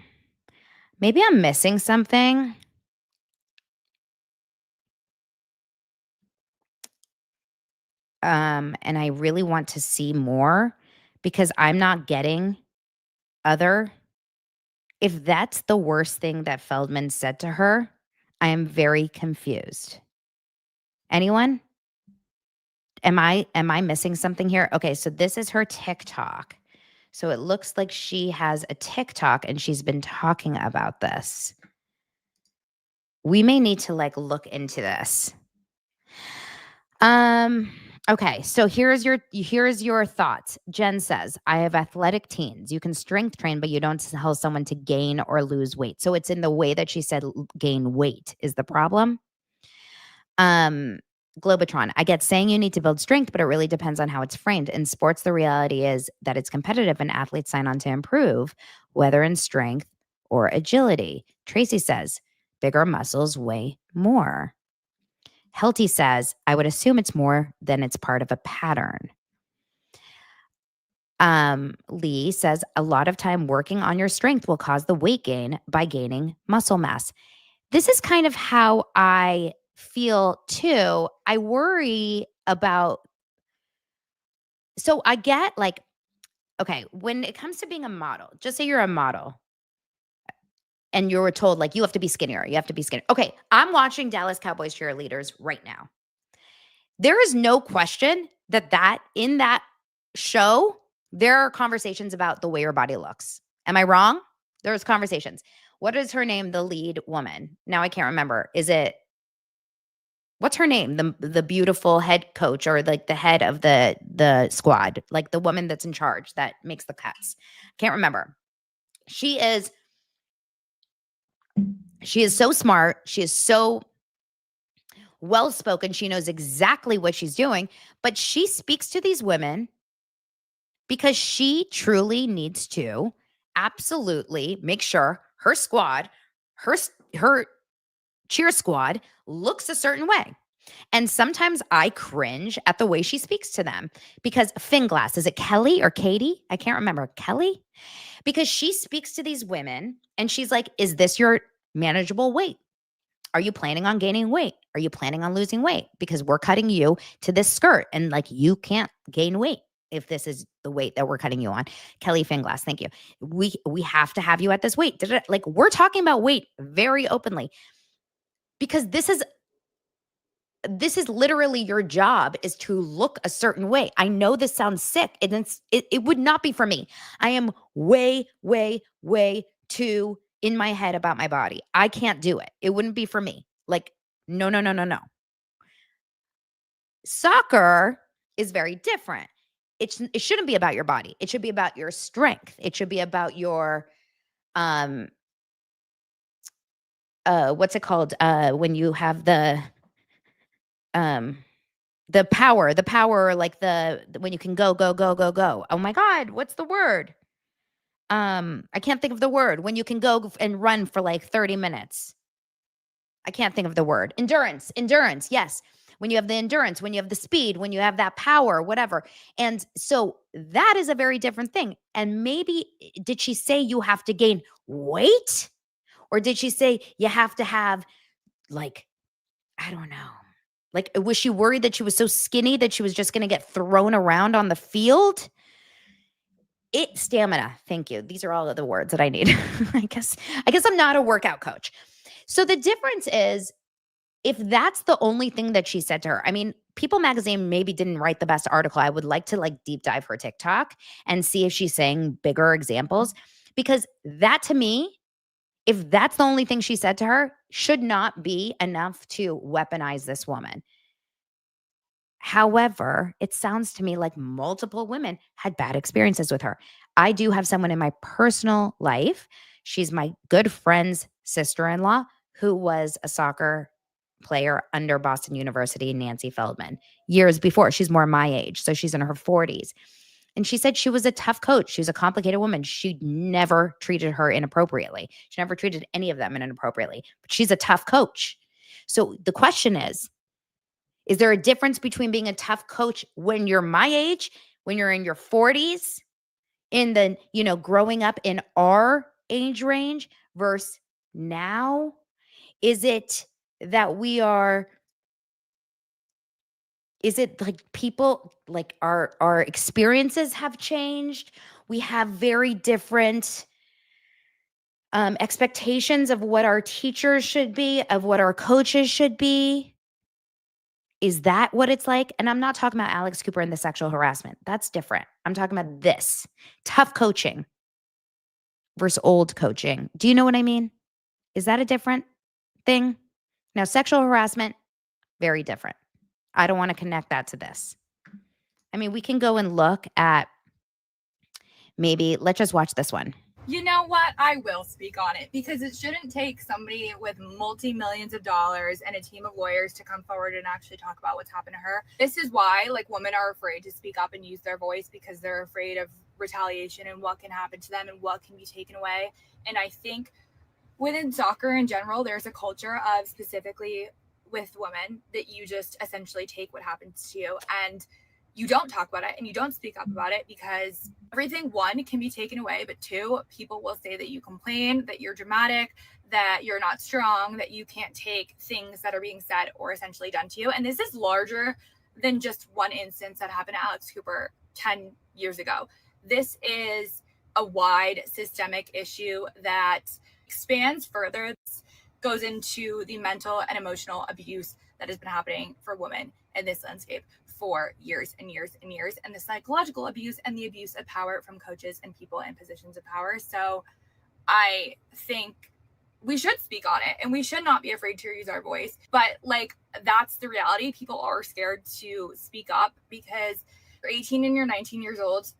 Maybe I'm missing something. And I really want to see more because I'm not getting other. If that's the worst thing that Feldman said to her, I am very confused. Anyone? Am I missing something here? Okay, so this is her TikTok. So it looks like she has a TikTok and she's been talking about this. We may need to look into this. Okay, so here's your thoughts. Jen says, I have athletic teens. You can strength train, but you don't tell someone to gain or lose weight. So it's in the way that she said gain weight is the problem. Globotron, I get saying you need to build strength, but it really depends on how it's framed. In sports, the reality is that it's competitive and athletes sign on to improve, whether in strength or agility. Tracy says, bigger muscles weigh more. Helty says, I would assume it's more than it's part of a pattern. Lee says, a lot of time working on your strength will cause the weight gain by gaining muscle mass. This is kind of how I feel too. I worry about, so I get okay, when it comes to being a model, just say you're a model and you were told you have to be skinnier, you have to be skinnier. Okay, I'm watching Dallas Cowboys cheerleaders right now. There is no question that in that show, there are conversations about the way your body looks. Am I wrong? There's conversations. What is her name? The lead woman. Now I can't remember. What's her name? The beautiful head coach or the head of the squad, the woman that's in charge that makes the cuts. Can't remember. She is so smart. She is so well spoken. She knows exactly what she's doing, but she speaks to these women because she truly needs to absolutely make sure her squad, her cheer squad looks a certain way. And sometimes I cringe at the way she speaks to them because Finglass, is it Kelly or Katie? I can't remember. Kelly? Because she speaks to these women and she's like, is this your manageable weight? Are you planning on gaining weight? Are you planning on losing weight? Because we're cutting you to this skirt and you can't gain weight if this is the weight that we're cutting you on. Kelly Finglass, thank you. We have to have you at this weight. We're talking about weight very openly because this is literally your job is to look a certain way. I know this sounds sick and it would not be for me. I am way, way, way too in my head about my body. I can't do it. It wouldn't be for me. No, no, no, no, no. Soccer is very different. It shouldn't be about your body. It should be about your strength. It should be about your, what's it called? When you have the power, when you can go, go, go, go, go. Oh my God, what's the word? I can't think of the word. When you can go and run for 30 minutes. I can't think of the word. Endurance, yes. When you have the endurance, when you have the speed, when you have that power, whatever. And so that is a very different thing. And maybe, did she say you have to gain weight? Or did she say you have to have I don't know. Was she worried that she was so skinny that she was just going to get thrown around on the field? Stamina. Thank you. These are all of the words that I need. I guess I'm not a workout coach. So the difference is, if that's the only thing that she said to her, I mean, People Magazine maybe didn't write the best article. I would like to deep dive her TikTok and see if she's saying bigger examples, because that, to me, if that's the only thing she said to her, should not be enough to weaponize this woman. However, it sounds to me like multiple women had bad experiences with her. I do have someone in my personal life. She's my good friend's sister-in-law who was a soccer player under Boston University, Nancy Feldman, years before. She's more my age, so she's in her 40s. And she said she was a tough coach. She was a complicated woman. She never treated her inappropriately. She never treated any of them inappropriately, but she's a tough coach. So the question is there a difference between being a tough coach when you're my age, when you're in your 40s, in the, growing up in our age range versus now? Is it that is it like people, like our experiences have changed? We have very different expectations of what our teachers should be, of what our coaches should be. Is that what it's like? And I'm not talking about Alex Cooper and the sexual harassment. That's different. I'm talking about this tough coaching versus old coaching. Do you know what I mean? Is that a different thing? Now, sexual harassment, very different. I don't want to connect that to this. I mean, we can go and look at let's just watch this one. You know what? I will speak on it because it shouldn't take somebody with multi-millions of dollars and a team of lawyers to come forward and actually talk about what's happened to her. This is why women are afraid to speak up and use their voice because they're afraid of retaliation and what can happen to them and what can be taken away. And I think within soccer in general, there's a culture of, specifically with women, that you just essentially take what happens to you and you don't talk about it and you don't speak up about it because everything, one, can be taken away, but two, people will say that you complain, that you're dramatic, that you're not strong, that you can't take things that are being said or essentially done to you. And this is larger than just one instance that happened to Alex Cooper 10 years ago. This is a wide systemic issue that expands further, goes into the mental and emotional abuse that has been happening for women in this landscape for years and years and years, and the psychological abuse and the abuse of power from coaches and people in positions of power. So I think we should speak on it and we should not be afraid to use our voice. But that's the reality. People are scared to speak up because you're 18 and you're 19 years old.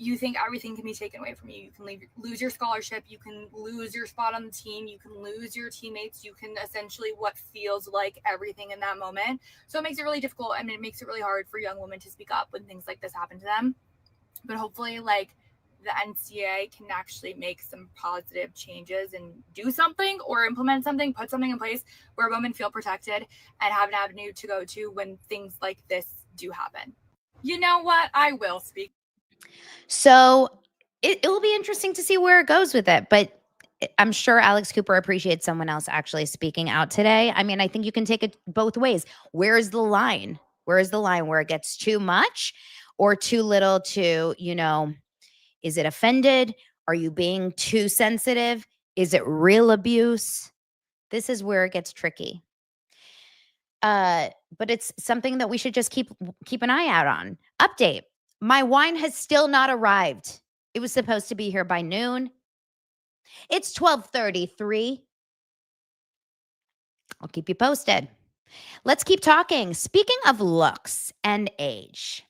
You think everything can be taken away from you. You can lose your scholarship. You can lose your spot on the team. You can lose your teammates. You can essentially what feels like everything in that moment. So it makes it really difficult. I mean, it makes it really hard for young women to speak up when things like this happen to them. But hopefully, the NCAA can actually make some positive changes and do something or implement something, put something in place where women feel protected and have an avenue to go to when things like this do happen. You know what? I will speak. So it will be interesting to see where it goes with it. But I'm sure Alex Cooper appreciates someone else actually speaking out today. I mean, I think you can take it both ways. Where is the line? Where is the line where it gets too much or too little to, is it offended? Are you being too sensitive? Is it real abuse? This is where it gets tricky. But it's something that we should just keep an eye out on. Update. My wine has still not arrived. It was supposed to be here by noon. It's 12:33. I'll keep you posted. Let's keep talking. Speaking of looks and age,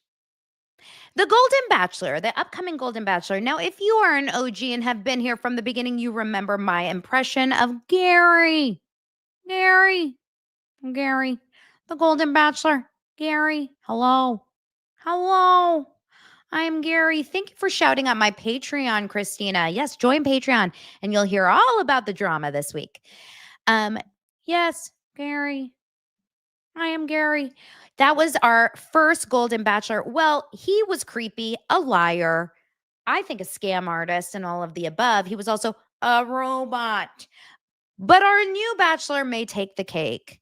the Golden Bachelor, the upcoming Golden Bachelor. Now, if you are an OG and have been here from the beginning, you remember my impression of Gary. The Golden Bachelor. Gary, hello. I'm Gary. Thank you for shouting out my Patreon, Christina. Yes, join Patreon and you'll hear all about the drama this week. Yes, Gary. I am Gary. That was our first Golden Bachelor. Well, he was creepy, a liar, I think a scam artist and all of the above. He was also a robot. But our new Bachelor may take the cake.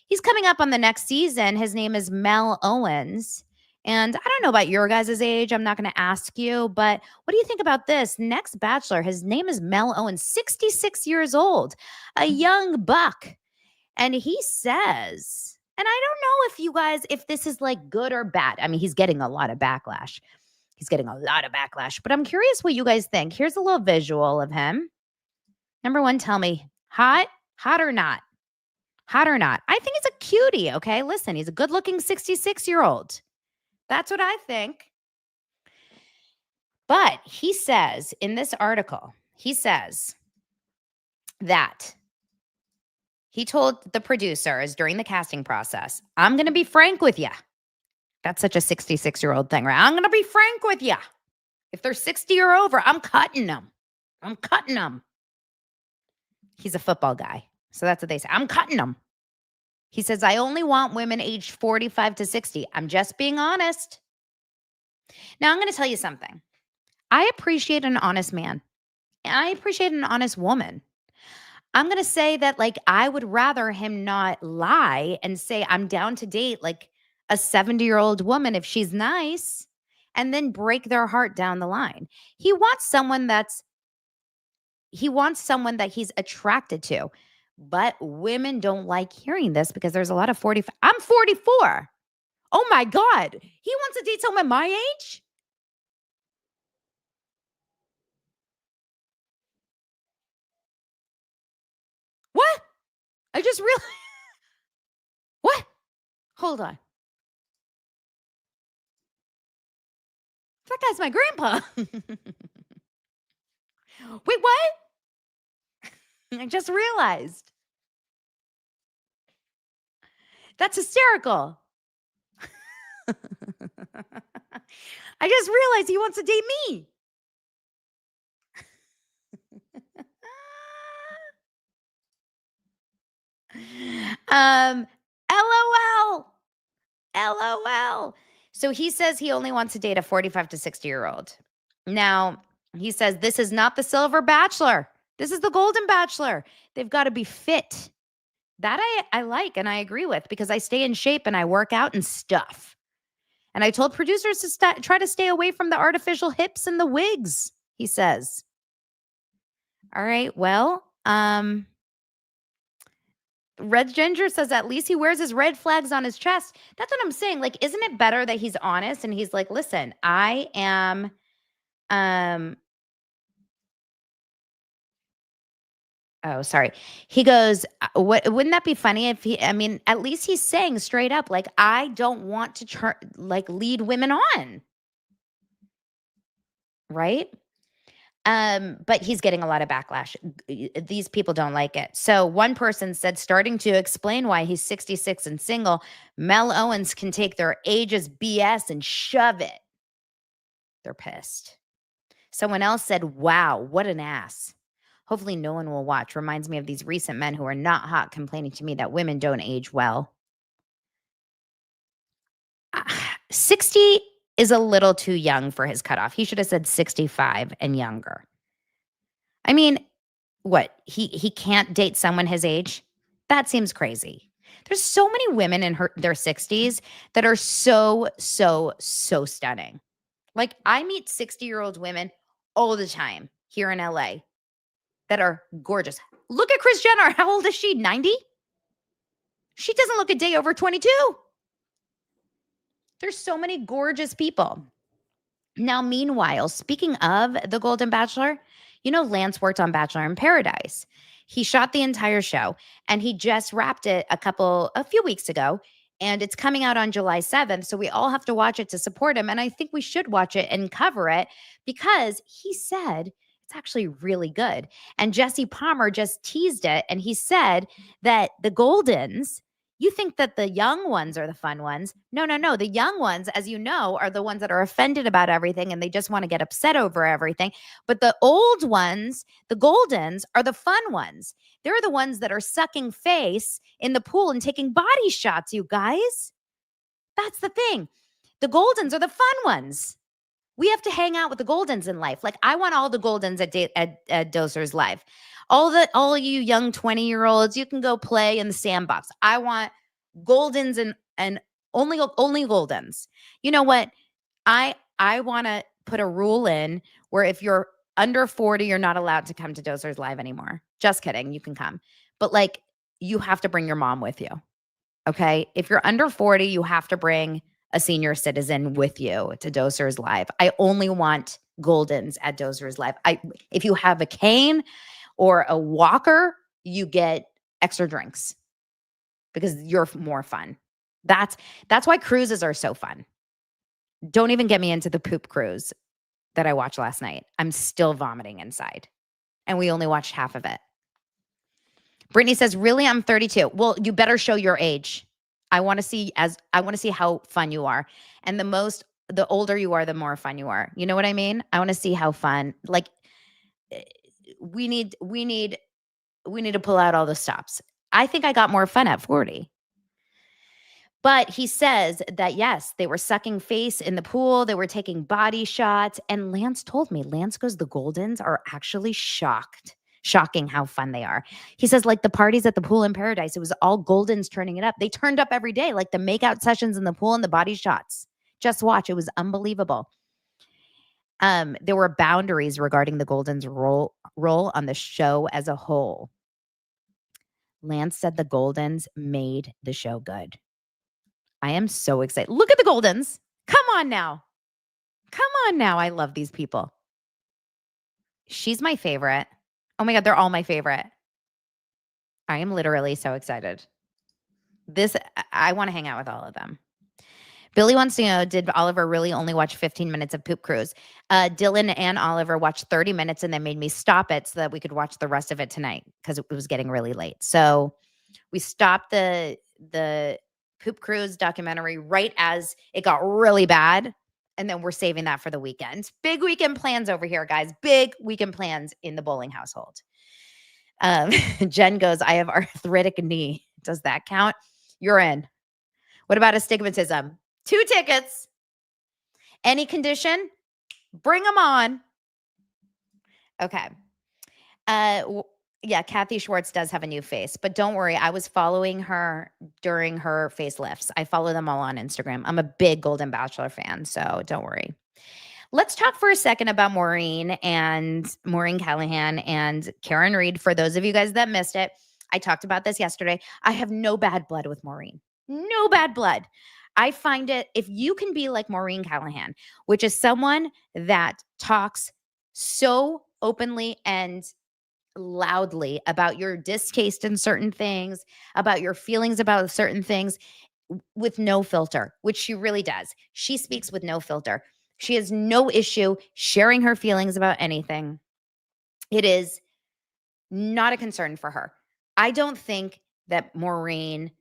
He's coming up on the next season. His name is Mel Owens. And I don't know about your guys' age. I'm not going to ask you, but what do you think about this? Next Bachelor, his name is Mel Owens, 66 years old, a young buck. And he says, and I don't know if you guys, if this is good or bad. I mean, he's getting a lot of backlash. But I'm curious what you guys think. Here's a little visual of him. Number one, tell me, hot or not? I think he's a cutie, okay? Listen, he's a good-looking 66-year-old. That's what I think. But he says in this article, that he told the producers during the casting process, I'm going to be frank with you. That's such a 66-year-old thing, right? I'm going to be frank with you. If they're 60 or over, I'm cutting them. I'm cutting them. He's a football guy. So that's what they say. I'm cutting them. He says, I only want women aged 45 to 60. I'm just being honest. Now, I'm going to tell you something. I appreciate an honest man. I appreciate an honest woman. I'm going to say that, like, I would rather him not lie and say, I'm down to date like a 70-year-old woman if she's nice, and then break their heart down the line. He wants someone that he's attracted to. But women don't like hearing this because there's a lot of 45. I'm 44. Oh my God. He wants to date someone my age? What? I just realized. What? Hold on. That guy's my grandpa. Wait, what? I just realized. That's hysterical. I just realized he wants to date me. LOL. LOL. So he says he only wants to date a 45 to 60-year-old. Now, he says this is not the Silver Bachelor. This is the Golden Bachelor. They've got to be fit. That I like and I agree with because I stay in shape and I work out and stuff. And I told producers to try to stay away from the artificial hips and the wigs, he says. All right, well, Red Ginger says at least he wears his red flags on his chest. That's what I'm saying. Like, isn't it better that he's honest and he's like, listen, I am, oh, sorry. He goes, wouldn't that be funny if at least he's saying straight up, like, I don't want to lead women on. Right? But he's getting a lot of backlash. These people don't like it. So one person said, starting to explain why he's 66 and single, Mel Owens can take their ages BS and shove it. They're pissed. Someone else said, wow, what an ass. Hopefully no one will watch. Reminds me of these recent men who are not hot complaining to me that women don't age well. 60 is a little too young for his cutoff. He should have said 65 and younger. I mean, what? He can't date someone his age? That seems crazy. There's so many women in their 60s that are so stunning. Like, I meet 60-year-old women all the time here in LA that are gorgeous. Look at Kris Jenner. How old is she? 90? She doesn't look a day over 22. There's so many gorgeous people. Now, meanwhile, speaking of the Golden Bachelor, you know, Lance worked on Bachelor in Paradise. He shot the entire show and he just wrapped it a few weeks ago, and it's coming out on July 7th. So we all have to watch it to support him. And I think we should watch it and cover it because he said it's actually really good. And Jesse Palmer just teased it. And he said that the Goldens, you think that the young ones are the fun ones. No. The young ones, as you know, are the ones that are offended about everything and they just want to get upset over everything. But the old ones, the Goldens, are the fun ones. They're the ones that are sucking face in the pool and taking body shots, you guys. That's the thing. The Goldens are the fun ones. We have to hang out with the Goldens in life. Like, I want all the Goldens at Dozer's Live. All you young 20-year-olds, you can go play in the sandbox. I want Goldens and only Goldens. You know what? I want to put a rule in where if you're under 40, you're not allowed to come to Dozer's Live anymore. Just kidding. You can come. But, like, you have to bring your mom with you. Okay? If you're under 40, you have to bring a senior citizen with you to Dozer's Live. I only want Goldens at Dozer's Live. If you have a cane or a walker, you get extra drinks because you're more fun. That's why cruises are so fun. Don't even get me into the poop cruise that I watched last night. I'm still vomiting inside. And we only watched half of it. Brittany says, really, I'm 32. Well, you better show your age. I want to see how fun you are. And the older you are, the more fun you are. You know what I mean? I want to see how fun. Like eh, we need to pull out all the stops. I think I got more fun at 40. But he says that, yes, they were sucking face in the pool. They were taking body shots. And Lance told me, Lance goes, the Goldens are actually shocking how fun they are. He says, like the parties at the pool in Paradise, it was all Goldens turning it up. They turned up every day, like the makeout sessions in the pool and the body shots. Just watch. It was unbelievable. There were boundaries regarding the Goldens' role on the show as a whole. Lance said the Goldens made the show good. I am so excited. Look at the Goldens. Come on now. I love these people. She's my favorite. Oh my God, they're all my favorite. I am literally so excited. I want to hang out with all of them. Billy wants to know, did Oliver really only watch 15 minutes of Poop Cruise? Dylan and Oliver watched 30 minutes and then made me stop it so that we could watch the rest of it tonight because it was getting really late. So we stopped the Poop Cruise documentary right as it got really bad. And then we're saving that for the weekend. Big weekend plans over here, guys. Big weekend plans in the bowling household. Jen goes, I have arthritic knee. Does that count? You're in. What about astigmatism? 2 tickets. Any condition? Bring them on. Okay. Yeah, Kathy Schwartz does have a new face, but don't worry. I was following her during her facelifts. I follow them all on Instagram. I'm a big Golden Bachelor fan, so don't worry. Let's talk for a second about Moren Callahan and Karen Reed. For those of you guys that missed it, I talked about this yesterday. I have no bad blood with Moren. No bad blood. I find it, if you can be like Moren Callahan, which is someone that talks so openly and loudly about your distaste in certain things, about your feelings about certain things with no filter, which she really does. She speaks with no filter. She has no issue sharing her feelings about anything. It is not a concern for her. I don't think that Moren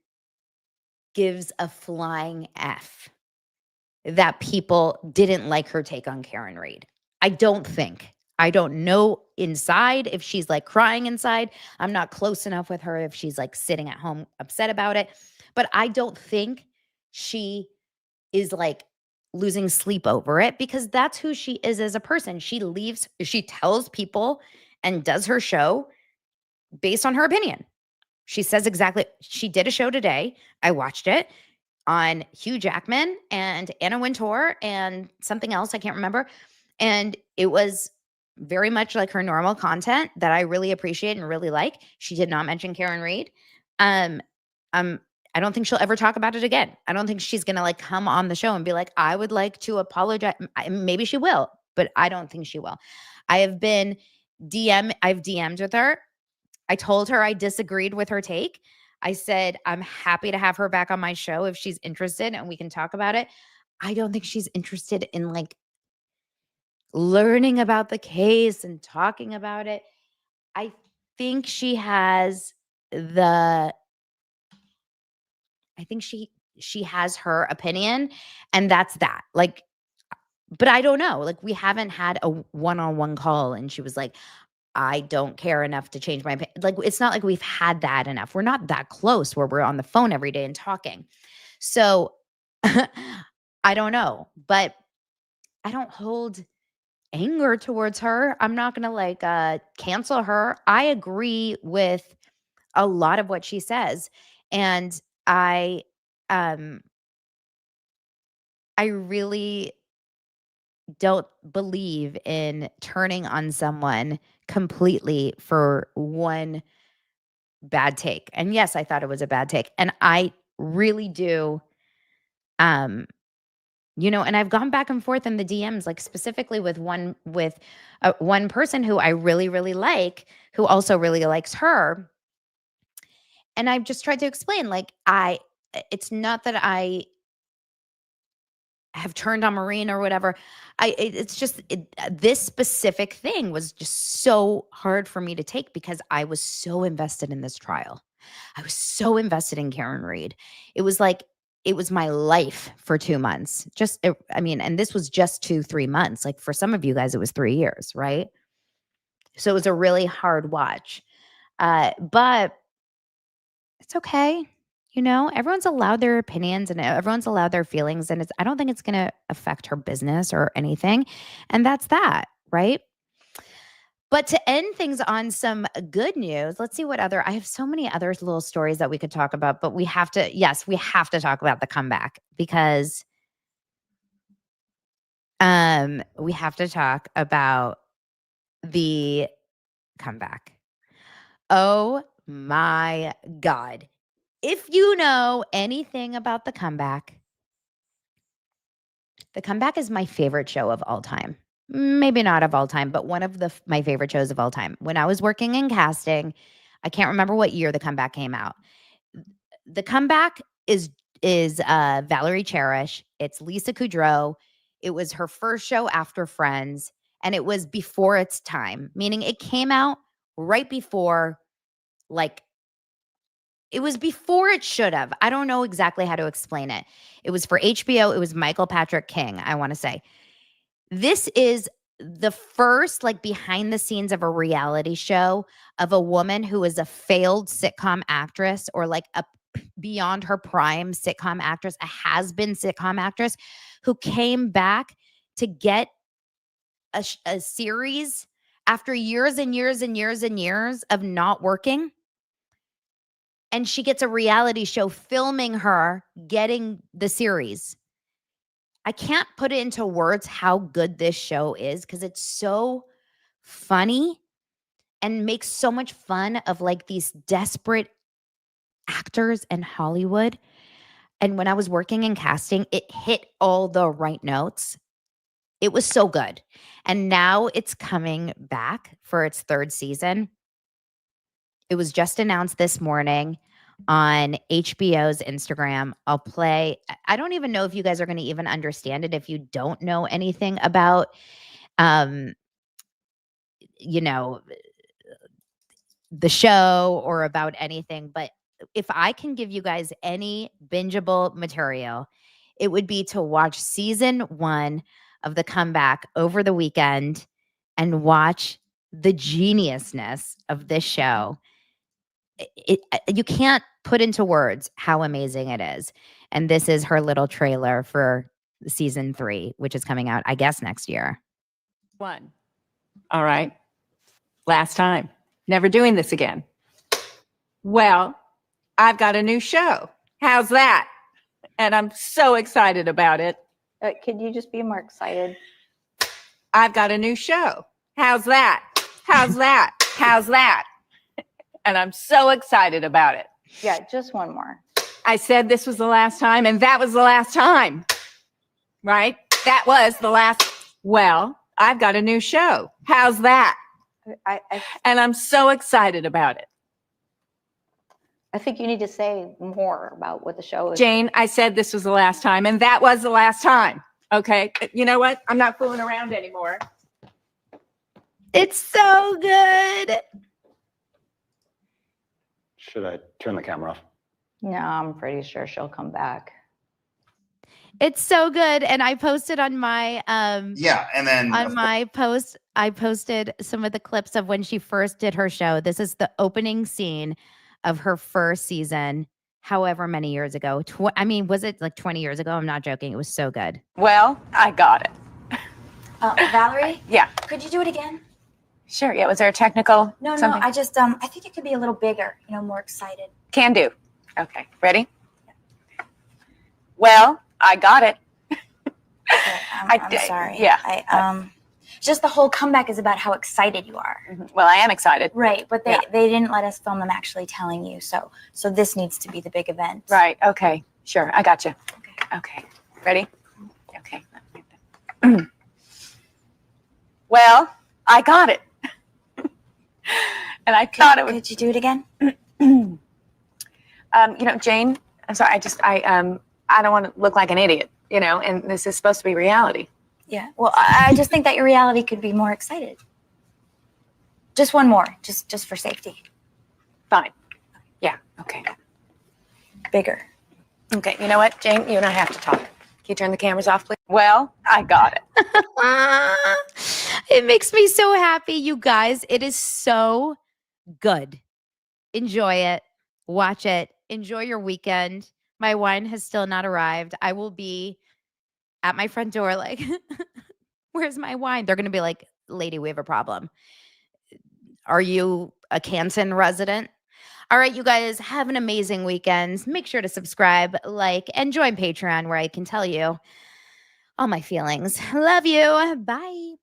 gives a flying F that people didn't like her take on Karen Reed. I don't think. I don't know inside if she's like crying inside. I'm not close enough with her if she's like sitting at home upset about it. But I don't think she is like losing sleep over it because that's who she is as a person. She tells people and does her show based on her opinion. She says exactly, she did a show today. I watched it on Hugh Jackman and Anna Wintour and something else. I can't remember. And it was very much like her normal content that I really appreciate and really like. She did not mention Karen Reed. I don't think she'll ever talk about it again. I don't think she's going to like come on the show and be like, I would like to apologize. Maybe she will, but I don't think she will. I've DM'd with her. I told her I disagreed with her take. I said, I'm happy to have her back on my show if she's interested and we can talk about it. I don't think she's interested in like learning about the case and talking about it. I think she has she has her opinion and that's that. Like, but I don't know. Like we haven't had a one-on-one call and she was like, I don't care enough to change my opinion. Like, it's not like we've had that enough. We're not that close where we're on the phone every day and talking. So I don't know, but I don't hold anger towards her. I'm not going to like cancel her. I agree with a lot of what she says. And I really don't believe in turning on someone completely for one bad take. And yes, I thought it was a bad take. And I really do, and I've gone back and forth in the DMs, like specifically with one person who I really, really like, who also really likes her. And I've just tried to explain, like, it's not that I have turned on Moren or whatever. It's just this specific thing was just so hard for me to take because I was so invested in this trial. I was so invested in Karen Reed. It was like, it was my life for 2 months. And this was just 2-3 months. Like for some of you guys, it was 3 years, right? So it was a really hard watch. But it's okay. Everyone's allowed their opinions and everyone's allowed their feelings. And I don't think it's going to affect her business or anything. And that's that, right? But to end things on some good news, let's see I have so many other little stories that we could talk about, but we have to talk about the comeback because we have to talk about the comeback. Oh my God. If you know anything about the comeback is my favorite show of all time. Maybe not of all time, but one of my favorite shows of all time. When I was working in casting, I can't remember what year the comeback came out. The comeback is Valerie Cherish. It's Lisa Kudrow. It was her first show after Friends, and it was before its time, meaning it came out right before, it was before it should have. I don't know exactly how to explain it. It was for HBO. It was Michael Patrick King, I want to say. This is the first behind the scenes of a reality show of a woman who is a failed sitcom actress or a beyond her prime sitcom actress, a has-been sitcom actress who came back to get a series after years and years and years and years of not working. And she gets a reality show filming her getting the series. I can't put it into words how good this show is because it's so funny and makes so much fun of these desperate actors in Hollywood. And when I was working in casting, it hit all the right notes. It was so good. And now it's coming back for its 3rd season. It was just announced this morning on HBO's Instagram. I don't even know if you guys are going to even understand it if you don't know anything about, the show or about anything. But if I can give you guys any bingeable material, it would be to watch season 1 of The Comeback over the weekend and watch the geniusness of this show. You can't put into words how amazing it is. And this is her little trailer for season 3, which is coming out, I guess, next year. 1. All right. Last time. Never doing this again. Well, I've got a new show. How's that? And I'm so excited about it. Could you just be more excited? I've got a new show. How's that? How's that? How's that? And I'm so excited about it. Yeah, just one more. I said this was the last time, and that was the last time. Right? That was the last. Well, I've got a new show. How's that? And I'm so excited about it. I think you need to say more about what the show is. Jane, I said this was the last time, and that was the last time. Okay? You know what? I'm not fooling around anymore. It's so good. Should I turn the camera off? No, I'm pretty sure she'll come back. It's so good. And I posted on my and then on my post, I posted some of the clips of when she first did her show. This is the opening scene of her first season, however many years ago. Was it 20 years ago? I'm not joking. It was so good. Well, I got it. Valerie? Yeah. Could you do it again? Sure. Yeah. Was there a technical? No, something? I just, I think it could be a little bigger, more excited. Can do. Okay. Ready? Well, I got it. Okay, I'm sorry. Yeah. Just the whole comeback is about how excited you are. Well, I am excited. Right, but they didn't let us film them actually telling you, so this needs to be the big event. Right. Okay. Sure. I got you. Okay. Ready? Okay. Well, I got it. And I thought it was. Could you do it again? Jane, I'm sorry. I don't want to look like an idiot, and this is supposed to be reality. Yeah. Well, I just think that your reality could be more excited. Just one more, just for safety. Fine. Yeah, okay. Bigger. Okay, you know what, Jane? You and I have to talk. Can you turn the cameras off, please? Well, I got it. It makes me so happy, you guys. It is so good. Enjoy it. Watch it. Enjoy your weekend. My wine has still not arrived. I will be at my front door like, where's my wine? They're going to be like, lady, we have a problem. Are you a Canton resident? All right, you guys, have an amazing weekend. Make sure to subscribe, like, and join Patreon where I can tell you all my feelings. Love you. Bye.